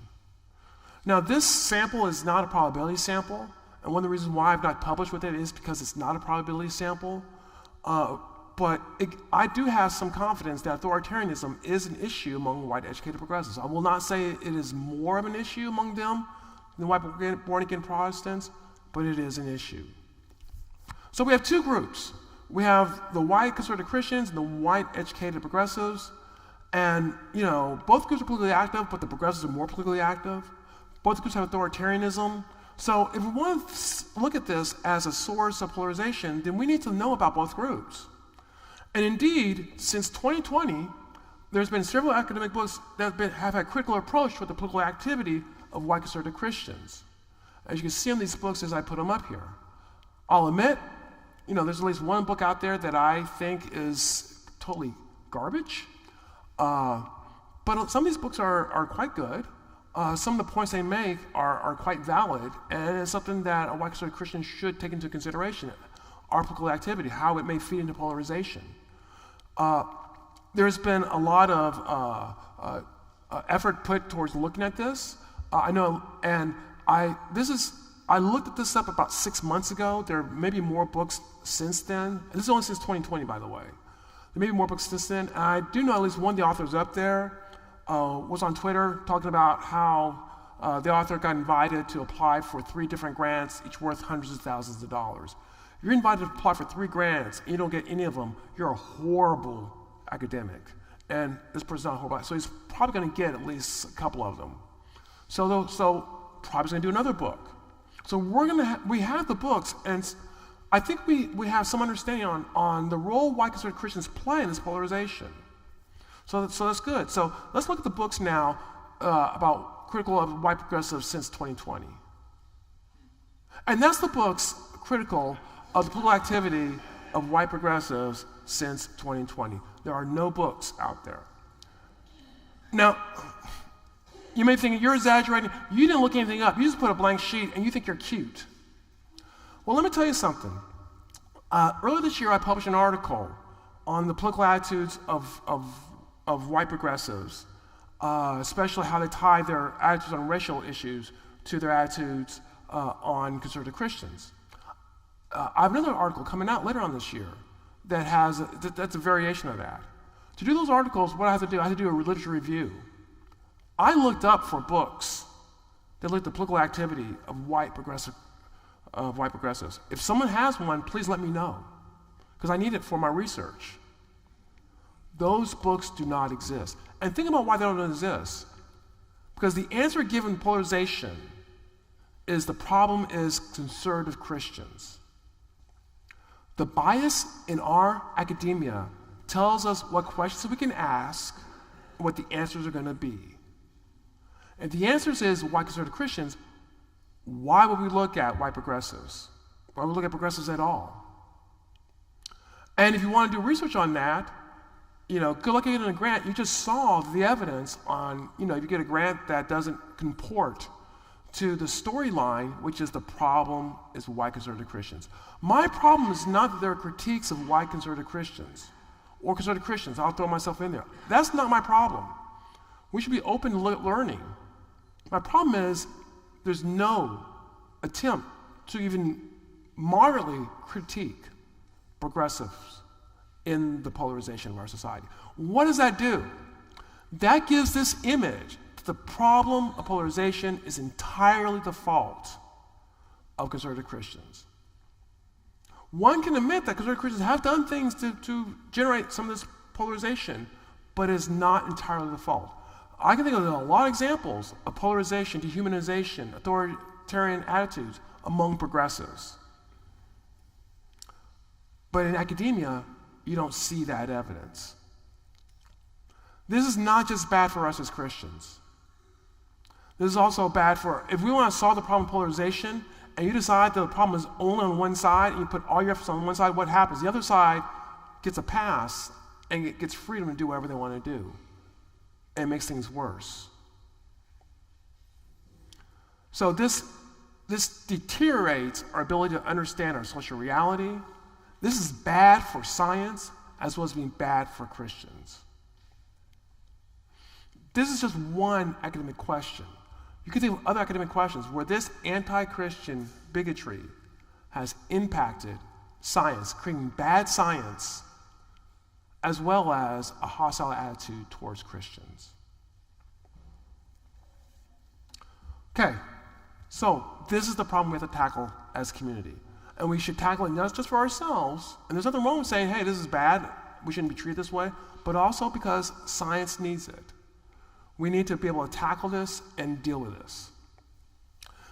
Now, this sample is not a probability sample, and one of the reasons why I've not published with it is because it's not a probability sample. But I do have some confidence that authoritarianism is an issue among white educated progressives. I will not say it is more of an issue among them than white born-again Protestants, but it is an issue. So we have two groups. We have the white conservative Christians and the white educated progressives. And, both groups are politically active, but the progressives are more politically active. Both groups have authoritarianism. So if we want to look at this as a source of polarization, then we need to know about both groups. And indeed, since 2020, there's been several academic books that have had critical approach with the political activity of white conservative Christians. As you can see on these books as I put them up here. I'll admit, there's at least one book out there that I think is totally garbage. But some of these books are quite good. Some of the points they make are quite valid, and it's something that a white conservative Christian should take into consideration. Our political activity, how it may feed into polarization. There's been a lot of effort put towards looking at this. I know, and I looked at this up about 6 months ago. There may be more books since then. This is only since 2020, by the way. There may be more books since then. And I do know at least one of the authors up there was on Twitter talking about how the author got invited to apply for 3 different grants, each worth hundreds of thousands of dollars. If you're invited to apply for 3 grants and you don't get any of them, you're a horrible academic. And this person's not horrible, so he's probably going to get at least a couple of them. So probably going to do another book. So we have the books, and I think we have some understanding on the role white conservative Christians play in this polarization. So that's good. So let's look at the books now about critical of white progressives since 2020. And that's the books critical of the political activity of white progressives since 2020. There are no books out there. Now, you may think you're exaggerating. You didn't look anything up. You just put a blank sheet and you think you're cute. Well, let me tell you something. Earlier this year, I published an article on the political attitudes of white progressives, especially how they tie their attitudes on racial issues to their attitudes on conservative Christians. I have another article coming out later on this year that's a variation of that. To do those articles, what I have to do, I have to do a literature review. I looked up for books that looked at the political activity of white progressives. If someone has one, please let me know, because I need it for my research. Those books do not exist. And think about why they don't exist. Because the answer given polarization is the problem is conservative Christians. The bias in our academia tells us what questions we can ask and what the answers are going to be. If the answer is white conservative Christians, why would we look at white progressives? Why would we look at progressives at all? And if you want to do research on that, good luck getting a grant. You just saw the evidence on, if you get a grant that doesn't comport to the storyline, which is the problem is white conservative Christians. My problem is not that there are critiques of white conservative Christians or conservative Christians. I'll throw myself in there. That's not my problem. We should be open to learning. My problem is there's no attempt to even moderately critique progressives in the polarization of our society. What does that do? That gives this image that the problem of polarization is entirely the fault of conservative Christians. One can admit that conservative Christians have done things to generate some of this polarization, but it is not entirely the fault. I can think of a lot of examples of polarization, dehumanization, authoritarian attitudes among progressives. But in academia, you don't see that evidence. This is not just bad for us as Christians. This is also bad for, if we want to solve the problem of polarization, and you decide that the problem is only on one side, and you put all your efforts on one side, what happens? The other side gets a pass, and it gets freedom to do whatever they want to do. And it makes things worse. So this deteriorates our ability to understand our social reality. This is bad for science as well as being bad for Christians. This is just one academic question. You can think of other academic questions where this anti-Christian bigotry has impacted science, creating bad science, as well as a hostile attitude towards Christians. Okay, so this is the problem we have to tackle as a community. And we should tackle it not just for ourselves, and there's nothing wrong with saying, hey, this is bad, we shouldn't be treated this way, but also because science needs it. We need to be able to tackle this and deal with this.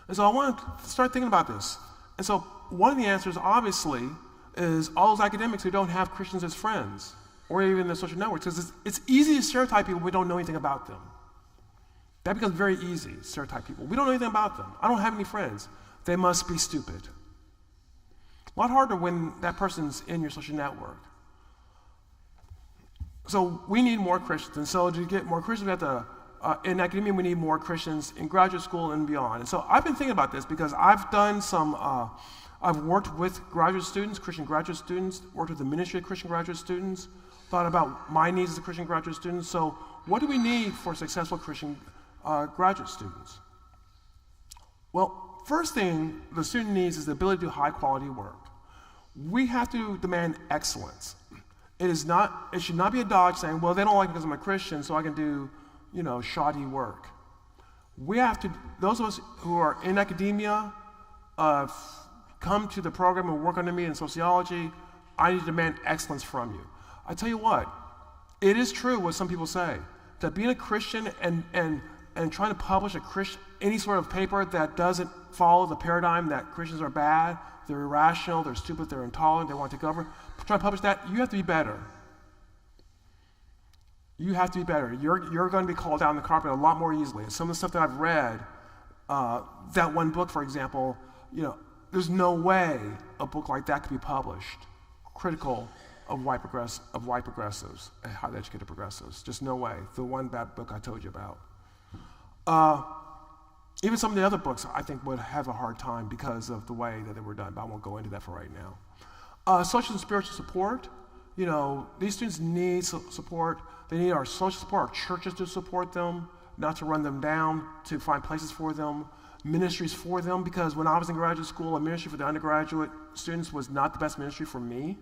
And so I want to start thinking about this. And so one of the answers, obviously, is all those academics who don't have Christians as friends, or even their social networks, because it's easy to stereotype people when we don't know anything about them. That becomes very easy, stereotype people. We don't know anything about them. I don't have any friends. They must be stupid. A lot harder when that person's in your social network. So we need more Christians. And so to get more Christians, we have to, in academia, we need more Christians in graduate school and beyond. And so I've been thinking about this because I've done I've worked with graduate students, Christian graduate students, worked with the ministry of Christian graduate students, thought about my needs as a Christian graduate student. So what do we need for successful Christian graduate students? Well, first thing the student needs is the ability to do high quality work. We have to demand excellence. It should not be a dodge saying, well, they don't like me because I'm a Christian, so I can do, shoddy work. We have to, those of us who are in academia, come to the program and work under me in sociology, I need to demand excellence from you. I tell you what, it is true what some people say, that being a Christian and trying to publish any sort of paper that doesn't follow the paradigm that Christians are bad, they're irrational, they're stupid, they're intolerant, they want to govern, trying to publish that, you have to be better. You have to be better. You're going to be called down the carpet a lot more easily. And some of the stuff that I've read, that one book, for example, there's no way a book like that could be published, critical of white progressives, and highly educated progressives. Just no way. The one bad book I told you about. Even some of the other books I think would have a hard time because of the way that they were done, but I won't go into that for right now. Social and spiritual support. These students need support. They need our social support, our churches to support them, not to run them down, to find places for them, ministries for them, because when I was in graduate school, a ministry for the undergraduate students was not the best ministry for me.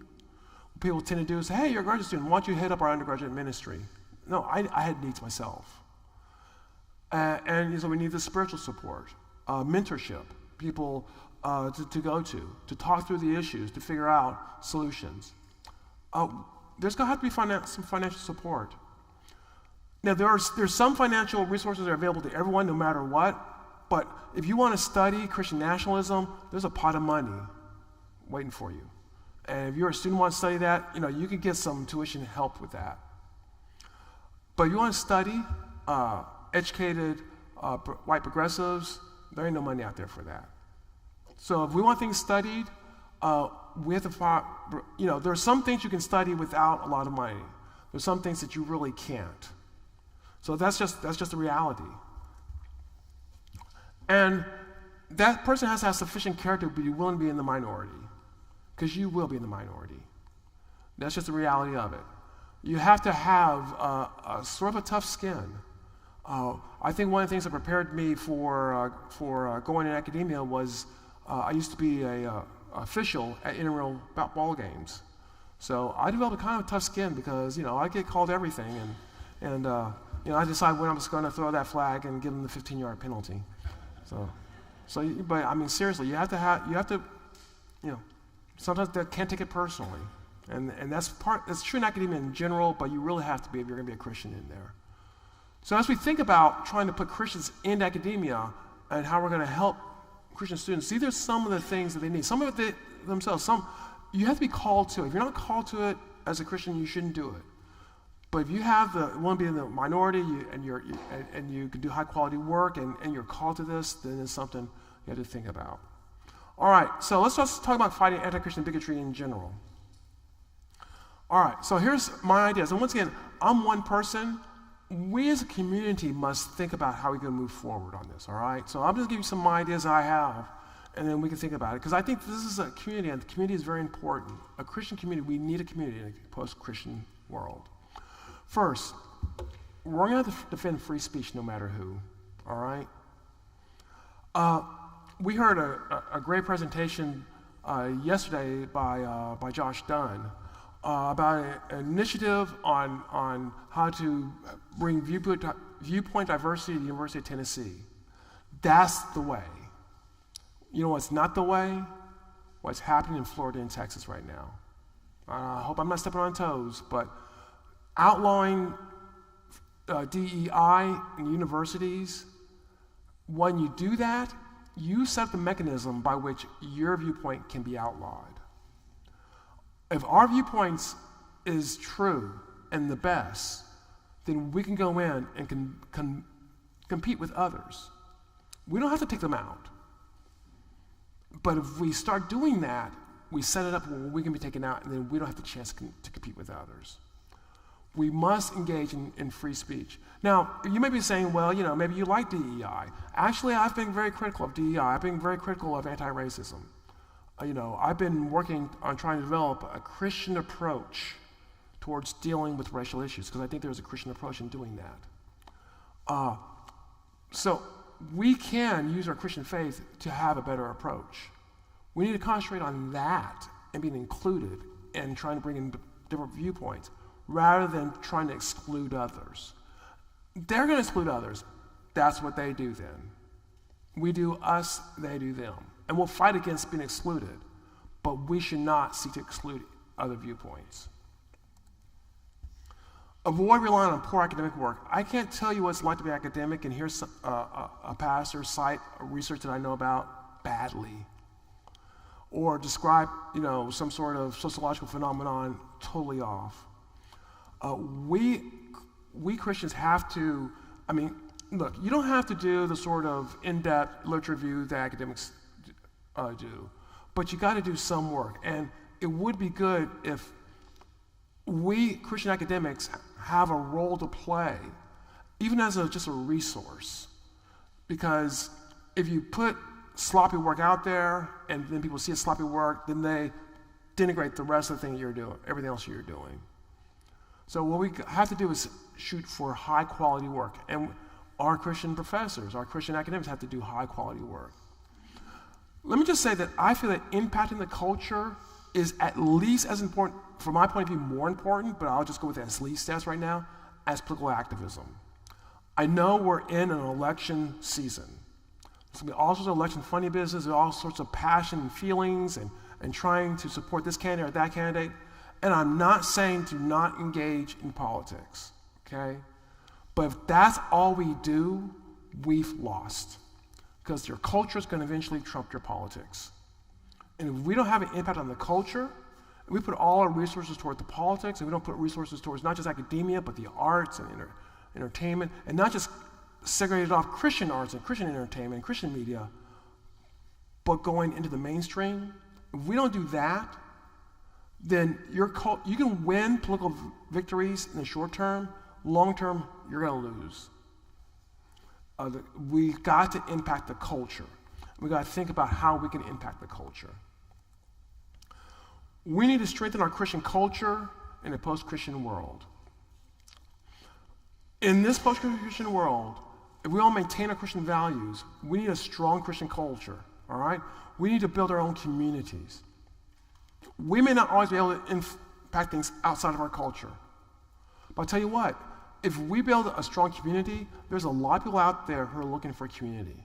What people tend to do is say, hey, you're a graduate student, why don't you head up our undergraduate ministry? No, I had needs myself. And so we need the spiritual support, mentorship, people to go to talk through the issues, to figure out solutions. There's going to have to be some financial support. Now, there's some financial resources that are available to everyone no matter what, but if you want to study Christian nationalism, there's a pot of money waiting for you. And if you're a student who wants to study that, you can get some tuition help with that. But if you want to study educated white progressives, there ain't no money out there for that. So if we want things studied, we have to find, there are some things you can study without a lot of money. There's some things that you really can't. So that's just the reality. And that person has to have sufficient character to be willing to be in the minority, because you will be in the minority. That's just the reality of it. You have to have a sort of a tough skin. I think one of the things that prepared me for going in academia was I used to be a official at intramural ball games. So I developed a kind of tough skin because, I get called everything, and I decide when I'm just going to throw that flag and give them the 15-yard penalty. But I mean, seriously, you have to, sometimes they can't take it personally. And that's true in academia in general, but you really have to be if you're going to be a Christian in there. So as we think about trying to put Christians into academia and how we're going to help Christian students, these are some of the things that they need. Some of it themselves, you have to be called to it. If you're not called to it as a Christian, you shouldn't do it. But if you want to be in the minority and you can do high quality work and you're called to this, then it's something you have to think about. All right, so let's just talk about fighting anti-Christian bigotry in general. All right, so here's my ideas. And once again, I'm one person. We as a community must think about how we can move forward on this, all right? So I'm just going to give you some ideas I have, and then we can think about it. Because I think this is a community, and the community is very important. A Christian community, we need a community in a post-Christian world. First, we're going to have to defend free speech no matter who, all right? We heard a great presentation yesterday by Josh Dunn about an initiative on how to bring viewpoint diversity to the University of Tennessee. That's the way. You know what's not the way? What's happening in Florida and Texas right now. I hope I'm not stepping on toes, but outlawing DEI in universities, when you do that, you set up the mechanism by which your viewpoint can be outlawed. If our viewpoints is true and the best, then we can go in and compete with others. We don't have to take them out. But if we start doing that, we set it up where we can be taken out, and then we don't have the chance to compete with others. We must engage in free speech. Now, you may be saying, well, maybe you like DEI. Actually, I've been very critical of DEI. I've been very critical of anti-racism. I've been working on trying to develop a Christian approach towards dealing with racial issues, because I think there's a Christian approach in doing that. So we can use our Christian faith to have a better approach. We need to concentrate on that and being included and trying to bring in different viewpoints, rather than trying to exclude others. They're going to exclude others. That's what they do then. We do us, they do them. And we'll fight against being excluded, but we should not seek to exclude other viewpoints. Avoid relying on poor academic work. I can't tell you what it's like to be academic and hear a pastor cite research that I know about badly, or describe some sort of sociological phenomenon totally off. We Christians have to, look, you don't have to do the sort of in-depth literature review that academics do, but you got to do some work. And it would be good if we Christian academics have a role to play, even as just a resource. Because if you put sloppy work out there and then people see it's sloppy work, then they denigrate the rest of the thing you're doing, everything else you're doing. So what we have to do is shoot for high quality work. And our Christian professors, our Christian academics have to do high quality work. Let me just say that I feel that impacting the culture is at least as important, from my point of view, more important, but I'll just go with as least as right now, as political activism. I know we're in an election season. There's going to be all sorts of election funding business, and all sorts of passion and feelings and trying to support this candidate or that candidate. And I'm not saying to not engage in politics, okay? But if that's all we do, we've lost. Because your culture is going to eventually trump your politics. And if we don't have an impact on the culture, and we put all our resources toward the politics, and we don't put resources towards not just academia, but the arts and entertainment, and not just segregated off Christian arts and Christian entertainment and Christian media, but going into the mainstream, if we don't do that, then you can win political victories in the short term. Long term, you're going to lose. We've got to impact the culture. We've got to think about how we can impact the culture. We need to strengthen our Christian culture in a post-Christian world. In this post-Christian world, if we all maintain our Christian values, we need a strong Christian culture, all right? We need to build our own communities. We may not always be able to impact impact things outside of our culture. But I'll tell you what, if we build a strong community, there's a lot of people out there who are looking for community.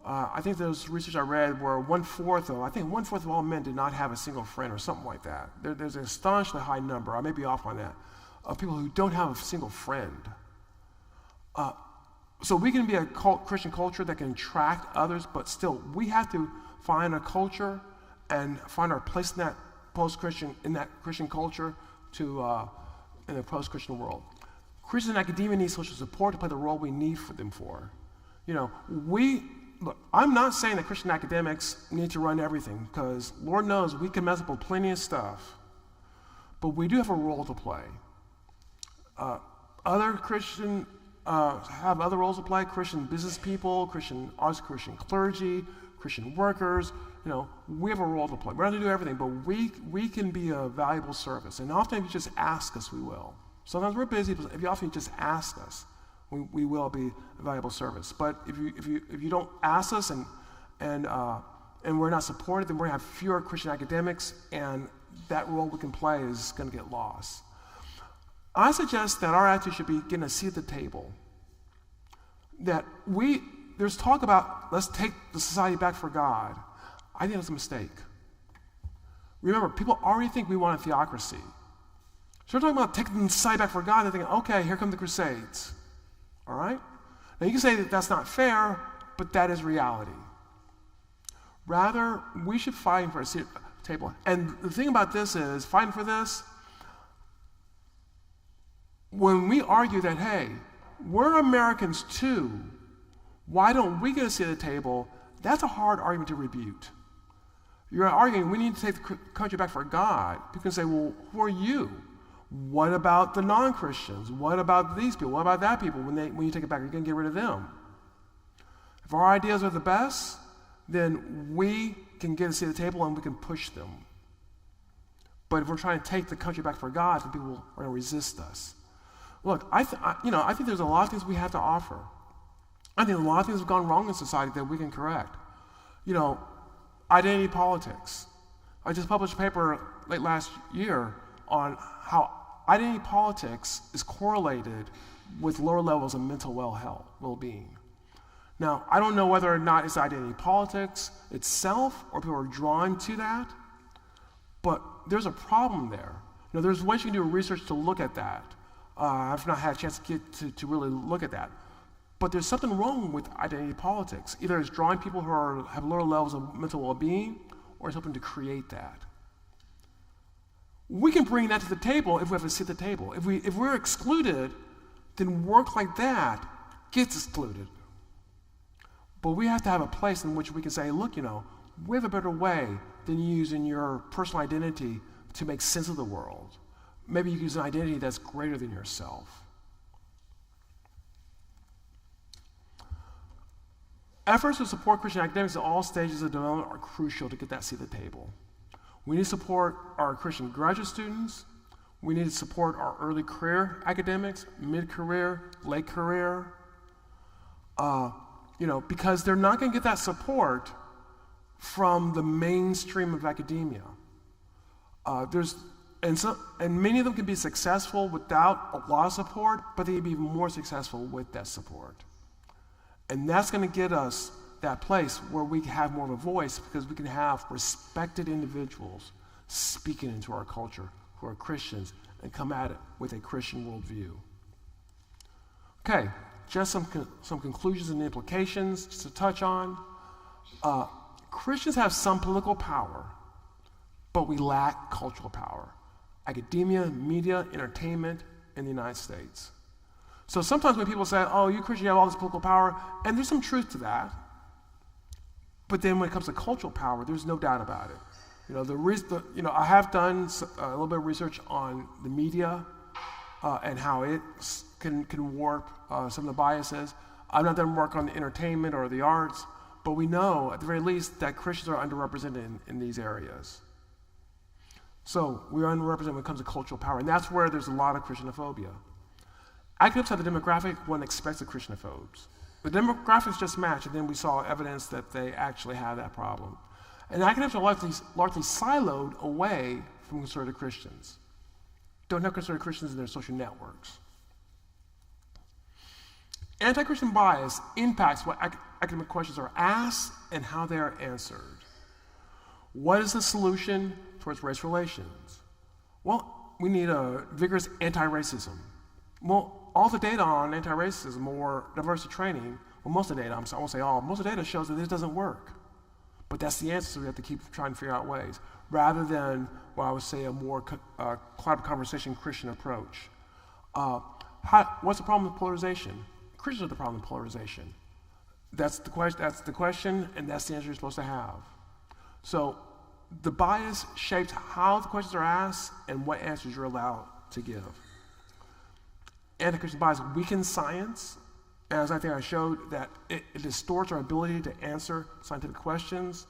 I think there's research I read where one-fourth of all men did not have a single friend or something like that. There's an astonishingly high number, I may be off on that, of people who don't have a single friend. So we can be a Christian culture that can attract others, but still, we have to find a culture and find our place in that Christian culture in the post-Christian world. Christians in academia need social support to play the role we need for them for. Look, I'm not saying that Christian academics need to run everything, because Lord knows we can mess up with plenty of stuff. But we do have a role to play. Other Christian have other roles to play. Christian business people, Christian arts, Christian clergy, Christian workers. We have a role to play. We're not going to do everything, but we can be a valuable service. And often if you just ask us, we will. Sometimes we're busy, but if you often just ask us, we will be a valuable service. But if you don't ask us and we're not supported, then we're going to have fewer Christian academics, and that role we can play is going to get lost. I suggest that our attitude should be getting a seat at the table. There's talk about let's take the society back for God. I think that's a mistake. Remember, people already think we want a theocracy. So we're talking about taking the society back for God. They're thinking, okay, here come the Crusades. All right? Now you can say that that's not fair, but that is reality. Rather, we should fight for a seat at the table. And the thing about this is, fighting for this, when we argue that, hey, we're Americans too, why don't we get a seat at the table? That's a hard argument to rebut. You're arguing we need to take the country back for God. People can say, well, who are you? What about the non-Christians? What about these people? What about that people? When you take it back, you're going to get rid of them. If our ideas are the best, then we can get a seat at the table and we can push them. But if we're trying to take the country back for God, then people are going to resist us. Look, I think there's a lot of things we have to offer. I think a lot of things have gone wrong in society that we can correct. Identity politics. I just published a paper late last year on how identity politics is correlated with lower levels of mental well-being. Now, I don't know whether or not it's identity politics itself or people are drawn to that, but there's a problem there. There's ways you can do research to look at that. I've not had a chance to get to really look at that. But there's something wrong with identity politics. Either it's drawing people who have lower levels of mental well-being, or it's helping to create that. We can bring that to the table if we have a seat at the table. If we're excluded, then work like that gets excluded. But we have to have a place in which we can say, look, we have a better way than using your personal identity to make sense of the world. Maybe you can use an identity that's greater than yourself. Efforts to support Christian academics at all stages of development are crucial to get that seat at the table. We need to support our Christian graduate students. We need to support our early career academics, mid-career, late career, because they're not going to get that support from the mainstream of academia. And many of them can be successful without a lot of support, but they can be more successful with that support. And that's going to get us that place where we have more of a voice, because we can have respected individuals speaking into our culture who are Christians and come at it with a Christian worldview. Okay, just some conclusions and implications just to touch on. Christians have some political power, but we lack cultural power. Academia, media, entertainment in the United States. So sometimes when people say, oh, you Christians have all this political power, and there's some truth to that, but then when it comes to cultural power, there's no doubt about it. I have done a little bit of research on the media and how it can warp some of the biases. I've not done work on the entertainment or the arts, but we know, at the very least, that Christians are underrepresented in these areas. So we are underrepresented when it comes to cultural power, and that's where there's a lot of Christianophobia. Academics have the demographic one expects of Christianophobes. The demographics just match, and then we saw evidence that they actually have that problem. And academics are largely siloed away from conservative Christians. don't have considered Christians in their social networks. Anti-Christian bias impacts what academic questions are asked and how they are answered. What is the solution towards race relations? Well, we need a vigorous anti-racism. Well, all the data on anti-racism or diversity training, well, most of the data, I won't say all, most of the data shows that this doesn't work. But that's the answer, so we have to keep trying to figure out ways, rather than what I would say a more collaborative conversation Christian approach. What's the problem with polarization? Christians are the problem with polarization. That's the question, and that's the answer you're supposed to have. So the bias shapes how the questions are asked and what answers you're allowed to give. Anti-Christian bias weakens science, as I think I showed, that it distorts our ability to answer scientific questions.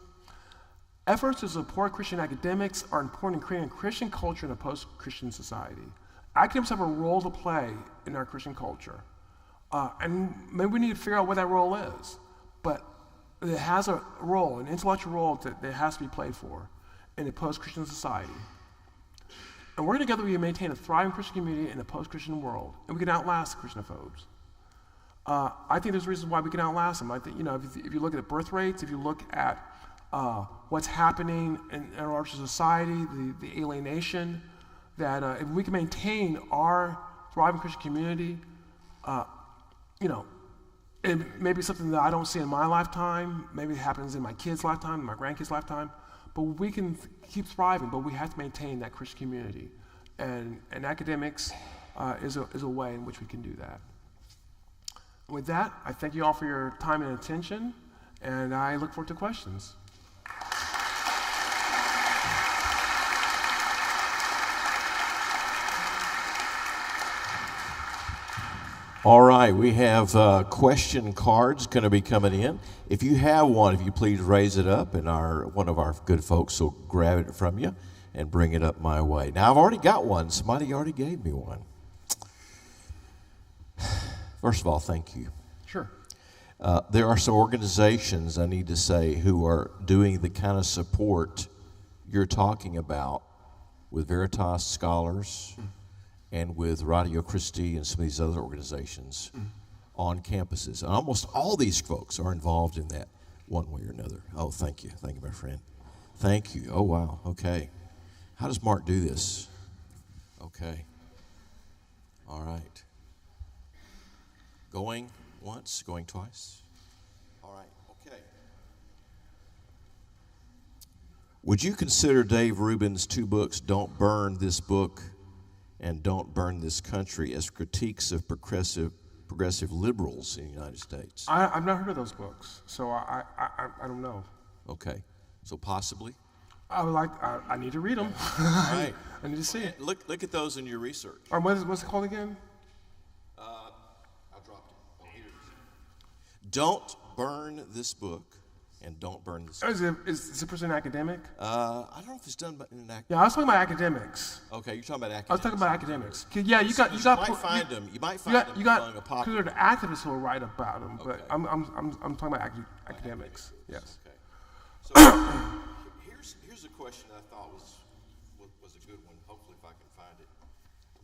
Efforts to support Christian academics are important in creating a Christian culture in a post-Christian society. Academics have a role to play in our Christian culture. And maybe we need to figure out what that role is. But it has a role, an intellectual role that has to be played for in a post-Christian society. And working together, we can maintain a thriving Christian community in a post-Christian world, and we can outlast Christianophobes. I think there's reasons why we can outlast them. I think, if you look at birth rates, if you look at what's happening in our larger society, the alienation, that if we can maintain our thriving Christian community, it may be something that I don't see in my lifetime, maybe it happens in my kids' lifetime, my grandkids' lifetime, but we can keep thriving, but we have to maintain that Christian community. And academics is a way in which we can do that. With that, I thank you all for your time and attention, and I look forward to questions. All right, we have question cards going to be coming in. If you have one, if you please raise it up, and one of our good folks will grab it from you and bring it up my way. Now, I've already got one. Somebody already gave me one. First of all, thank you. Sure. There are some organizations, I need to say, who are doing the kind of support you're talking about with Veritas Scholars and with Radio Christi and some of these other organizations on campuses. And almost all these folks are involved in that one way or another. Oh, thank you. Thank you, my friend. Thank you. Oh, wow. Okay. How does Mark do this? Okay. All right. Going once, going twice. All right, okay. Would you consider Dave Rubin's two books, Don't Burn This Book and Don't Burn This Country, as critiques of progressive liberals in the United States? I've not heard of those books, so I don't know. Okay, so possibly? I need to read them. All right. I need to see it. Look at those in your research. All right, what's it called again? Don't burn this book and don't burn this book. Is the person an academic? I don't know if it's done in an academic. Yeah, I was talking about academics. Okay, you're talking about academics. I was talking about academics. Yeah, you might find them. You might find them among a popular. Because there are activists who will write about them, but Okay. I'm talking about academics. Yes. Okay. So here's a question I thought was a good one. Hopefully, if I can find it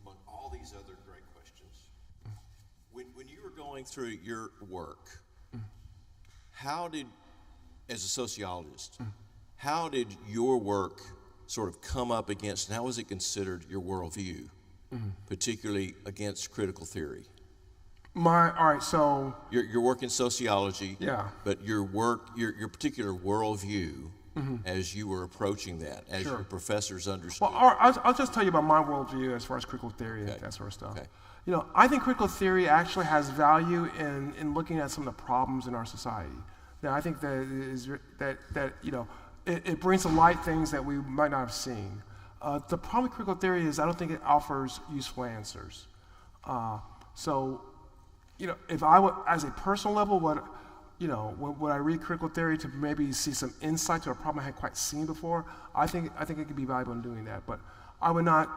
among all these other great questions. When you were going through your work, how did, as a sociologist, how did your work sort of come up against, and how was it considered your worldview, particularly against critical theory? All right, so Your work in sociology, yeah, but your particular worldview, as you were approaching that, as Sure. your professors understood. well, I'll just tell you about my worldview as far as critical theory and that sort of stuff. Okay. I think critical theory actually has value in looking at some of the problems in our society. Now, I think it brings to light things that we might not have seen. The problem with critical theory is I don't think it offers useful answers. If I would, as a personal level, would I read critical theory to maybe see some insight to a problem I hadn't quite seen before? I think it could be valuable in doing that, but I would not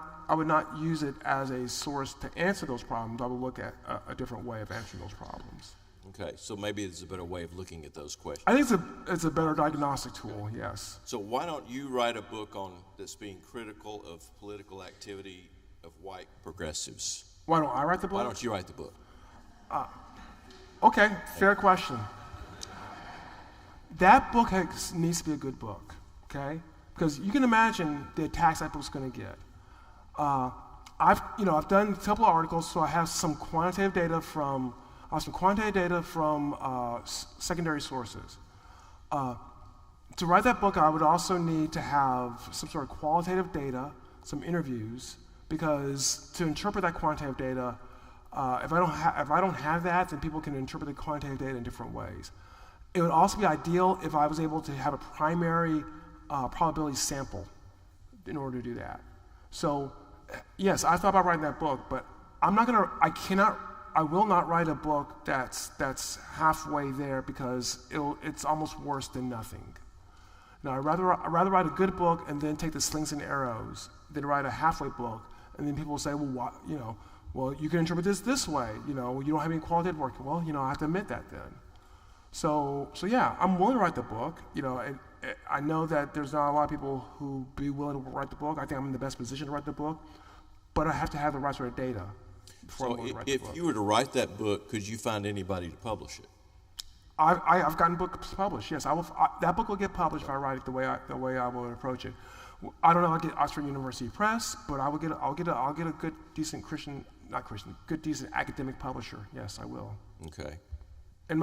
use it as a source to answer those problems. I would look at a different way of answering those problems. Okay, so maybe it's a better way of looking at those questions. I think it's a better diagnostic tool, yes. So why don't you write a book that's being critical of political activity of white progressives. Why don't I write the book? Why don't you write the book? Okay, fair question. That book needs to be a good book, okay? Because you can imagine the attacks that book's going to get. I've done a couple of articles, so I have some quantitative data from secondary sources. To write that book, I would also need to have some sort of qualitative data, some interviews, because to interpret that quantitative data, if I don't have that, then people can interpret the quantitative data in different ways. It would also be ideal if I was able to have a primary probability sample in order to do that. So, yes, I thought about writing that book, but I will not write a book that's halfway there because it's almost worse than nothing. Now, I'd rather write a good book and then take the slings and arrows than write a halfway book, and then people will say, well, you can interpret this way. You don't have any qualitative work. Well, I have to admit that then. So yeah, I'm willing to write the book. I know that there's not a lot of people who be willing to write the book. I think I'm in the best position to write the book, but I have to have the right sort of data before I'm willing to write the book. If you were to write that book, could you find anybody to publish it? I've gotten books published. Yes, that book will get published if I write it the way I will approach it. I don't know if I'll get Oxford University Press, but I'll get a good, decent decent academic publisher. Yes, I will. Okay. And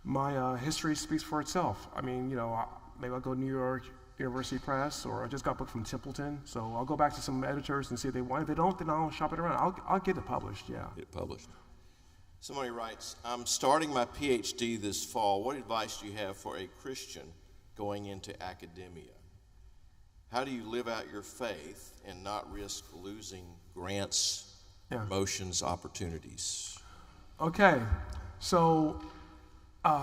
my history speaks for itself. I mean, maybe I'll go to New York University Press, or I just got a book from Templeton, so I'll go back to some editors and see if they want. If they don't, then I'll shop it around. I'll get it published. Yeah. Get it published. Somebody writes, I'm starting my PhD this fall. What advice do you have for a Christian going into academia? How do you live out your faith and not risk losing grants, promotions, opportunities? Okay, so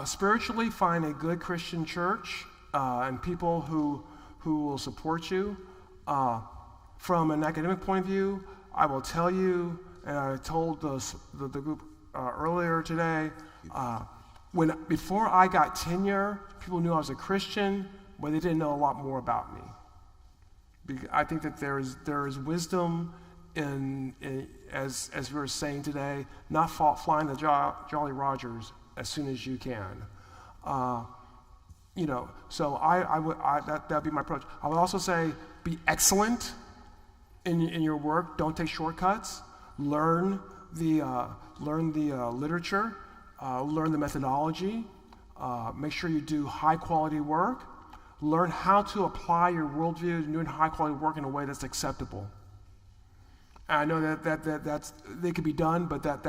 spiritually find a good Christian church and people who will support you. From an academic point of view, I will tell you, and I told the group earlier today, before I got tenure, people knew I was a Christian, but they didn't know a lot more about me. I think that there is wisdom in as we were saying today, not flying the Jolly Rogers as soon as you can. So that'd be my approach. I would also say be excellent in your work. Don't take shortcuts. Learn the literature. Learn the methodology. Make sure you do high quality work. Learn how to apply your worldview to doing high quality work in a way that's acceptable. And I know that they could be done, but that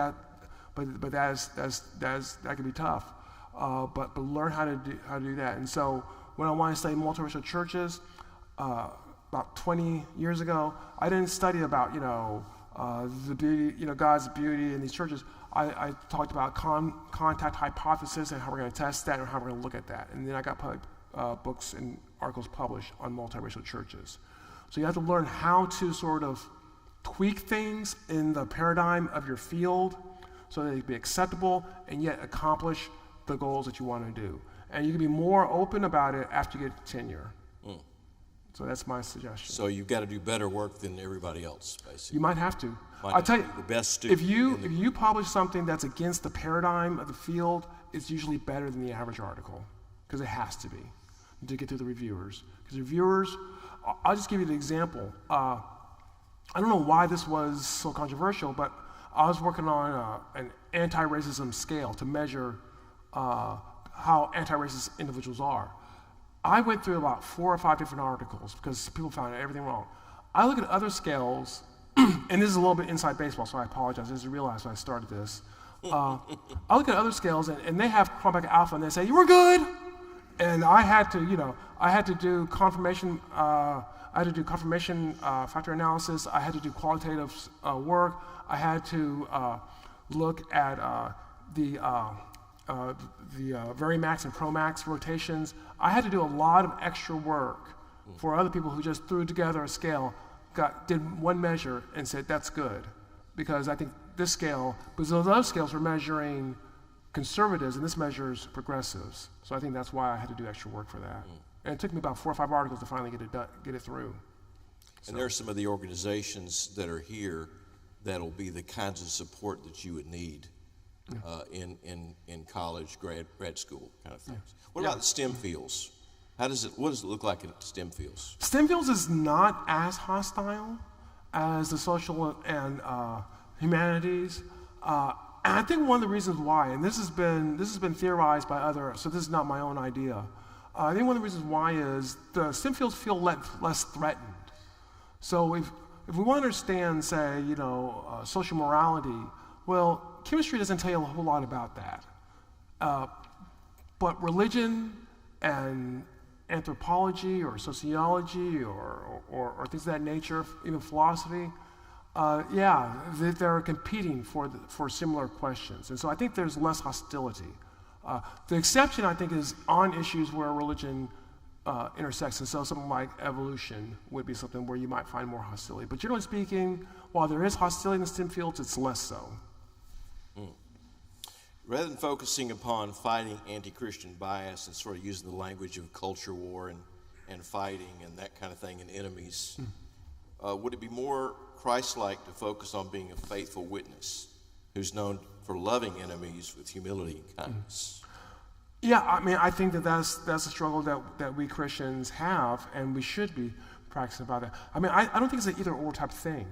can be tough. But learn how to do that. And so when I wanted to study multiracial churches, about 20 years ago, I didn't study about the beauty, God's beauty in these churches. I talked about contact hypothesis and how we're going to test that and how we're going to look at that. And then I got books and articles published on multiracial churches. So you have to learn how to sort of tweak things in the paradigm of your field so that it can be acceptable and yet accomplish the goals that you want to do. And you can be more open about it after you get tenure. So that's my suggestion. So you've got to do better work than everybody else, basically. You might have to. I'll tell you, the best student if you publish something that's against the paradigm of the field, it's usually better than the average article, because it has to be to get through the reviewers. Because reviewers, I'll just give you an example. I don't know why this was so controversial, but I was working on an anti-racism scale to measure how anti-racist individuals are. I went through about 4 or 5 different articles because people found everything wrong. I look at other scales, and this is a little bit inside baseball, so I apologize. I just realized when I started this. I look at other scales, and they have chromosomic alpha, and they say, you were good. And I had to do confirmation factor analysis. I had to do qualitative work. I had to look at the Varimax and Promax rotations. I had to do a lot of extra work for other people who just threw together a scale, did one measure and said, that's good. Because I think this scale, because those other scales were measuring conservatives and this measures progressives. So I think that's why I had to do extra work for that. And it took me about 4 or 5 articles to finally get it through. And there are some of the organizations that are here that'll be the kinds of support that you would need in college, grad school kind of things. What about the STEM fields? What does it look like in STEM fields? STEM fields is not as hostile as the social and humanities. And I think one of the reasons why, and this has been theorized by others, so this is not my own idea. I think one of the reasons why is the STEM fields feel less threatened. So if we want to understand, say, social morality, well, chemistry doesn't tell you a whole lot about that. But religion and anthropology or sociology or things of that nature, even philosophy, they're competing for similar questions. And so I think there's less hostility. The exception, I think, is on issues where religion intersects, and so something like evolution would be something where you might find more hostility. But generally speaking, while there is hostility in the STEM fields, it's less so. Rather than focusing upon fighting anti-Christian bias and sort of using the language of culture war and fighting and that kind of thing and enemies, would it be more Christ-like to focus on being a faithful witness who's known for loving enemies with humility and kindness? Yeah, I mean, I think that's a struggle that we Christians have, and we should be practicing about that. I mean, I don't think it's an either-or type thing.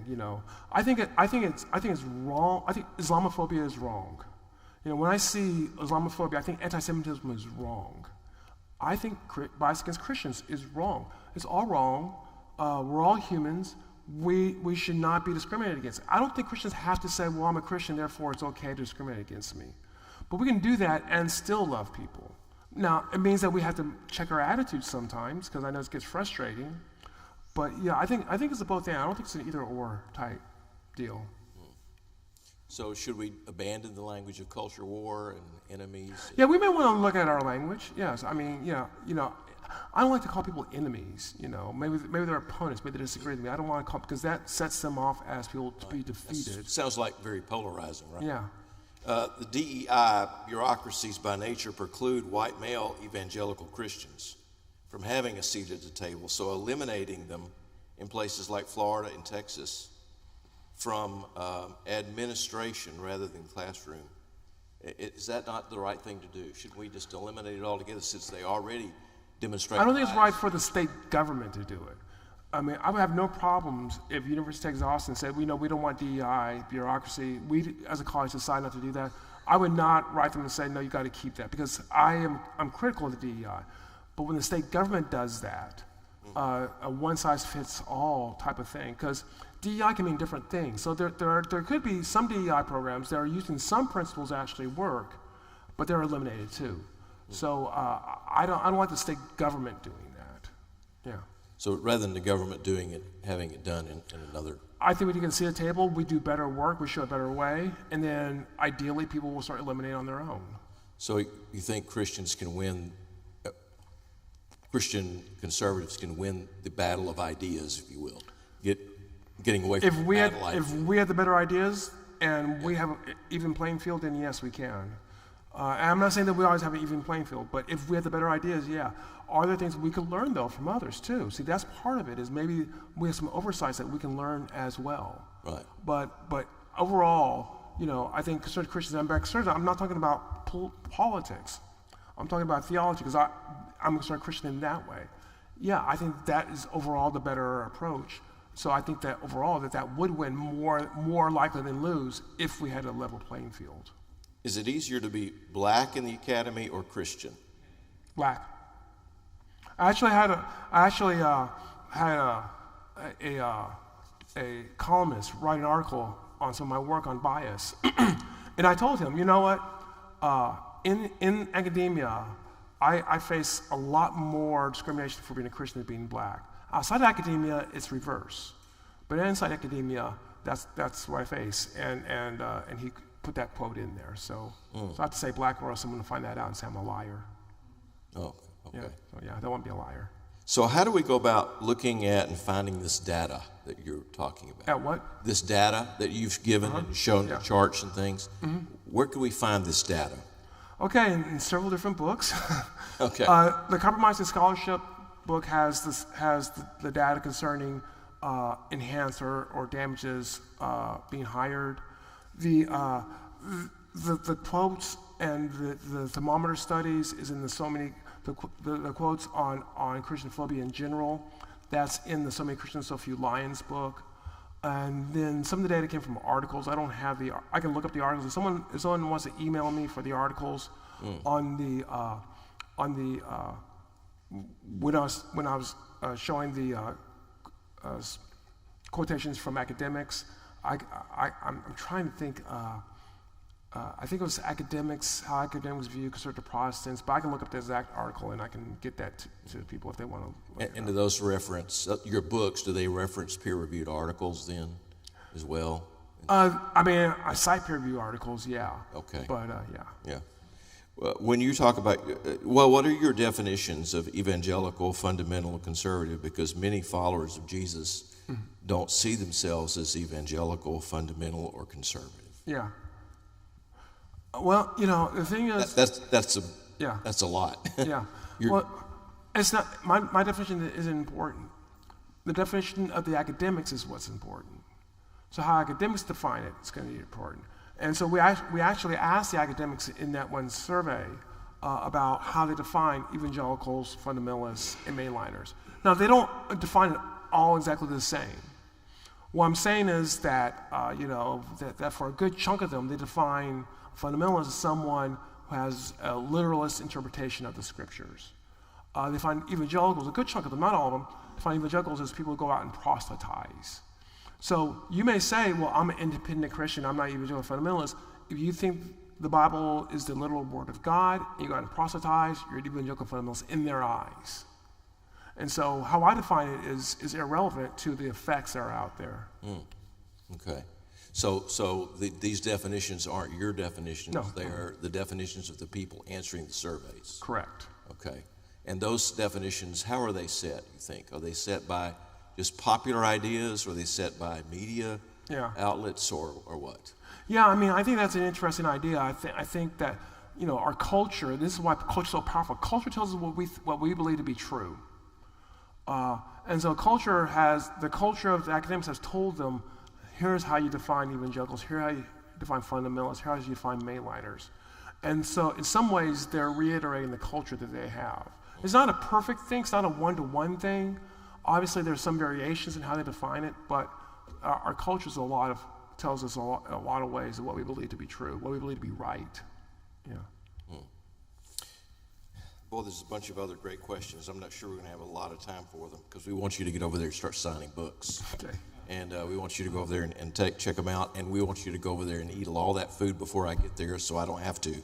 I think it's wrong. I think Islamophobia is wrong. When I see Islamophobia, I think anti-Semitism is wrong. I think bias against Christians is wrong. It's all wrong. We're all humans. We should not be discriminated against. I don't think Christians have to say, well, I'm a Christian, therefore it's okay to discriminate against me. But we can do that and still love people. Now, it means that we have to check our attitudes sometimes, because I know it gets frustrating. But yeah, I think it's a both and. I don't think it's an either-or type deal. So should we abandon the language of culture war and enemies? Yeah, we may want to look at our language. Yes, I mean, I don't like to call people enemies. Maybe they're opponents, maybe they disagree with me. I don't want to call, because that sets them off as people to be defeated. Sounds like very polarizing, right? Yeah. The DEI bureaucracies by nature preclude white male evangelical Christians from having a seat at the table, so eliminating them in places like Florida and Texas from administration rather than classroom. Is that not the right thing to do? Should we just eliminate it altogether since they already demonstrate? I don't think it's right for the state government to do it. I mean, I would have no problems if University of Texas Austin said, we don't want DEI bureaucracy. We, as a college, decide not to do that. I would not write them and say, no, you got to keep that, because I'm critical of the DEI. But when the state government does that, a one-size-fits-all type of thing, because DEI can mean different things. So there could be some DEI programs that are using some principles that actually work, but they're eliminated too. So I don't like the state government doing that. Yeah. So rather than the government doing it, having it done in another. I think we can see a table, we do better work, we show a better way, and then ideally people will start eliminating on their own. So you think Christians can win, Christian conservatives can win the battle of ideas, if you will, getting away from bad life. If we have the better ideas and we have an even playing field, then yes, we can. And I'm not saying that we always have an even playing field, but if we have the better ideas, yeah. Are there things we could learn, though, from others, too? See, that's part of it, is maybe we have some oversights that we can learn as well. Right. But overall, I think conservative Christians, I'm not talking about politics. I'm talking about theology, because I'm a conservative Christian in that way. Yeah, I think that is overall the better approach. So I think that overall that would win more likely than lose if we had a level playing field. Is it easier to be black in the academy or Christian? Black. I actually had a columnist write an article on some of my work on bias, and I told him, you know what? In academia, I face a lot more discrimination for being a Christian than being black. Outside of academia, it's reverse, but inside academia, that's what I face, and he put that quote in there. So I have to say black, or else someone will find that out and say I'm a liar. Oh. Okay. Yeah, I don't want to be a liar. So how do we go about looking at and finding this data that you're talking about? At what? This data that you've given and shown the charts and things. Mm-hmm. Where can we find this data? Okay, in several different books. Okay. The Compromising Scholarship book has the data concerning enhance or damages being hired. The quotes and the thermometer studies is in the quotes on Christianophobia in general. That's in the So Many Christians, So Few Lions book. And then some of the data came from articles. I don't have I can look up the articles. If someone wants to email me for the articles on the when I was showing the quotations from academics, I'm trying to think. I think it was how academics view conservative Protestants, but I can look up the exact article and I can get that to people if they want to. And do those reference your books? Do they reference peer-reviewed articles then, as well? I cite peer-reviewed articles, yeah. Okay. But yeah. Yeah. Well, when you talk about, what are your definitions of evangelical, fundamental, conservative? Because many followers of Jesus don't see themselves as evangelical, fundamental, or conservative. Yeah. Well, the thing is... That's a lot. Yeah. Well, it's not... My definition isn't important. The definition of the academics is what's important. So how academics define it is going to be important. And so we actually asked the academics in that one survey about how they define evangelicals, fundamentalists, and mainliners. Now, they don't define it all exactly the same. What I'm saying is that, that for a good chunk of them, they define fundamentalists as someone who has a literalist interpretation of the scriptures. They find evangelicals, a good chunk of them, not all of them, define evangelicals as people who go out and proselytize. So you may say, well, I'm an independent Christian, I'm not evangelical fundamentalist. If you think the Bible is the literal word of God, and you go out and proselytize, you're an evangelical fundamentalist in their eyes. And so how I define it is irrelevant to the effects that are out there. Okay. So these definitions aren't your definitions. No. They are the definitions of the people answering the surveys. Correct. Okay. And those definitions, how are they set, you think? Are they set by just popular ideas, or are they set by media outlets, or what? Yeah, I think that's an interesting idea. I think that, our culture, this is why culture is so powerful. Culture tells us what we believe to be true. And so the culture of the academics has told them, here's how you define evangelicals, here's how you define fundamentalists, here's how you define mainliners. And so in some ways, they're reiterating the culture that they have. It's not a perfect thing, it's not a one-to-one thing. Obviously, there's some variations in how they define it, but our culture tells us a lot of ways of what we believe to be true, what we believe to be right. Yeah. Well, there's a bunch of other great questions. I'm not sure we're going to have a lot of time for them, because we want you to get over there and start signing books. Okay. And we want you to go over there and check them out, and we want you to go over there and eat all that food before I get there, so I don't have to.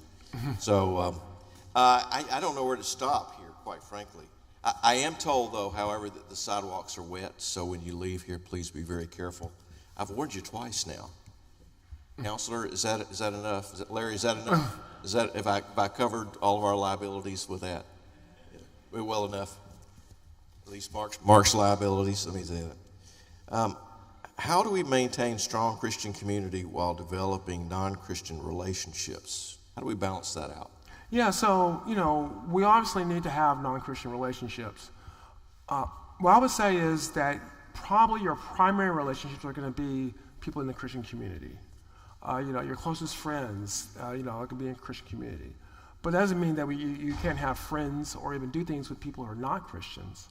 So I don't know where to stop here, quite frankly. I am told, though, however, that the sidewalks are wet, so when you leave here, please be very careful. I've warned you twice now. Counselor, is that enough? Larry, is that enough? Is that if I covered all of our liabilities with that? Yeah. Well enough. At least Mark's liabilities. Let me say that. How do we maintain strong Christian community while developing non-Christian relationships? How do we balance that out? Yeah, so, we obviously need to have non-Christian relationships. What I would say is that probably your primary relationships are going to be people in the Christian community. Your closest friends, it could be in a Christian community. But that doesn't mean that you can't have friends or even do things with people who are not Christians.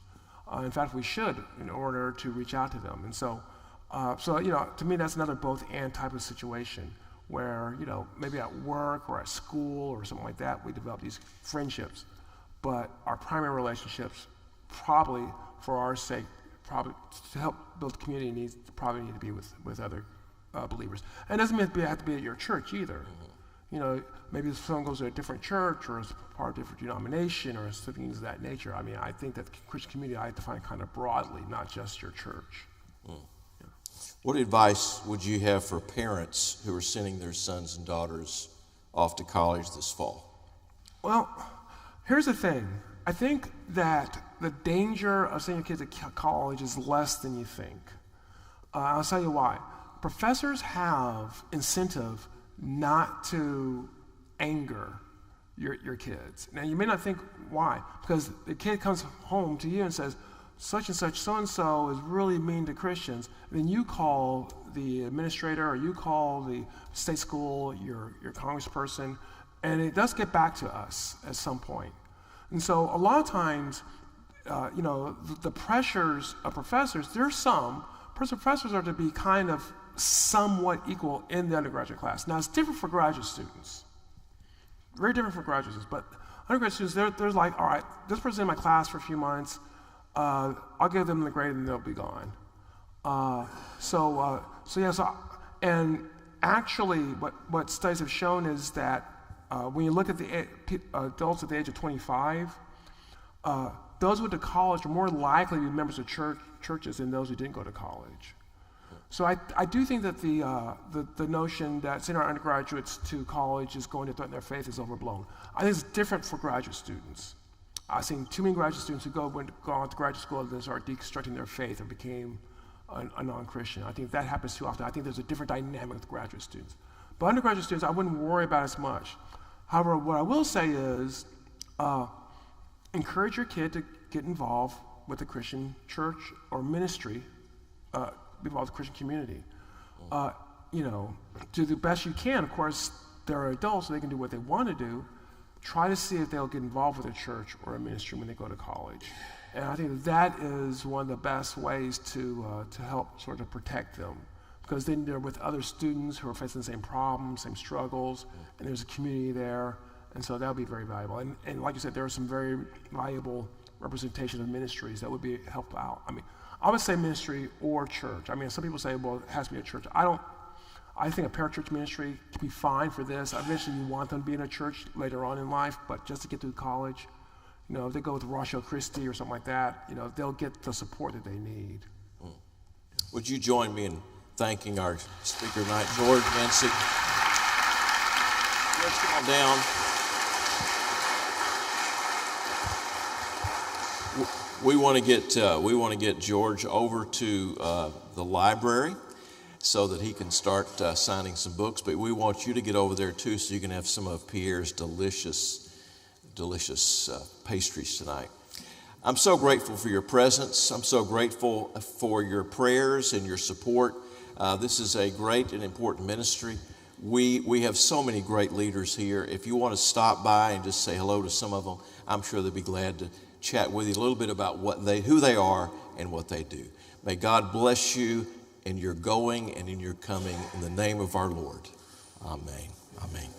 In fact, we should in order to reach out to them. And so, to me, that's another both and type of situation where, maybe at work or at school or something like that, we develop these friendships. But our primary relationships, probably for our sake, probably to help build community, need to be with other believers. And it doesn't mean it have to be at your church either. Maybe if someone goes to a different church or is part of a different denomination or things of that nature. I think that the Christian community I define kind of broadly, not just your church. Yeah. What advice would you have for parents who are sending their sons and daughters off to college this fall? Well, here's the thing. I think that the danger of sending your kids to college is less than you think. I'll tell you why. Professors have incentive not to anger your kids. Now, you may not think why, because the kid comes home to you and says, such and such so-and-so is really mean to Christians, then you call the administrator or you call the state school, your congressperson, and it does get back to us at some point. And so a lot of times, the pressures of professors, there's some, professors are to be kind of somewhat equal in the undergraduate class. Now, it's different for graduate students. Very different for graduate students, but undergraduate students, there's like, all right, this person's in my class for a few months, I'll give them the grade and they'll be gone. And actually what studies have shown is that when you look at the adults at the age of 25, those who went to college are more likely to be members of churches than those who didn't go to college. So I do think that the notion that sending our undergraduates to college is going to threaten their faith is overblown. I think it's different for graduate students. I've seen too many graduate students who go on to graduate school and then start deconstructing their faith and became a non-Christian. I think that happens too often. I think there's a different dynamic with graduate students. But undergraduate students, I wouldn't worry about as much. However, what I will say is encourage your kid to get involved with the Christian church or ministry, be involved with the Christian community. Do the best you can. Of course, they're adults, so they can do what they want to do. Try to see if they'll get involved with a church or a ministry when they go to college. And I think that is one of the best ways to help sort of protect them. Because then they're with other students who are facing the same problems, same struggles, and there's a community there. And so that would be very valuable. And like you said, there are some very valuable representation of ministries that would be help out. I mean, I would say ministry or church. I mean, some people say, well, it has to be a church. I think a parachurch ministry can be fine for this. Eventually you want them to be in a church later on in life, but just to get through college, if they go with Rochelle Christie or something like that, they'll get the support that they need. Would you join me in thanking our speaker tonight, George Yancey? George, come on down. We want to get George over to the library so that he can start signing some books. But we want you to get over there too, so you can have some of Pierre's delicious pastries tonight. I'm so grateful for your presence. I'm so grateful for your prayers and your support. This is a great and important ministry. We have so many great leaders here. If you want to stop by and just say hello to some of them, I'm sure they'll be glad to chat with you a little bit about who they are and what they do. May God bless you in your going and in your coming in the name of our Lord. Amen. Amen.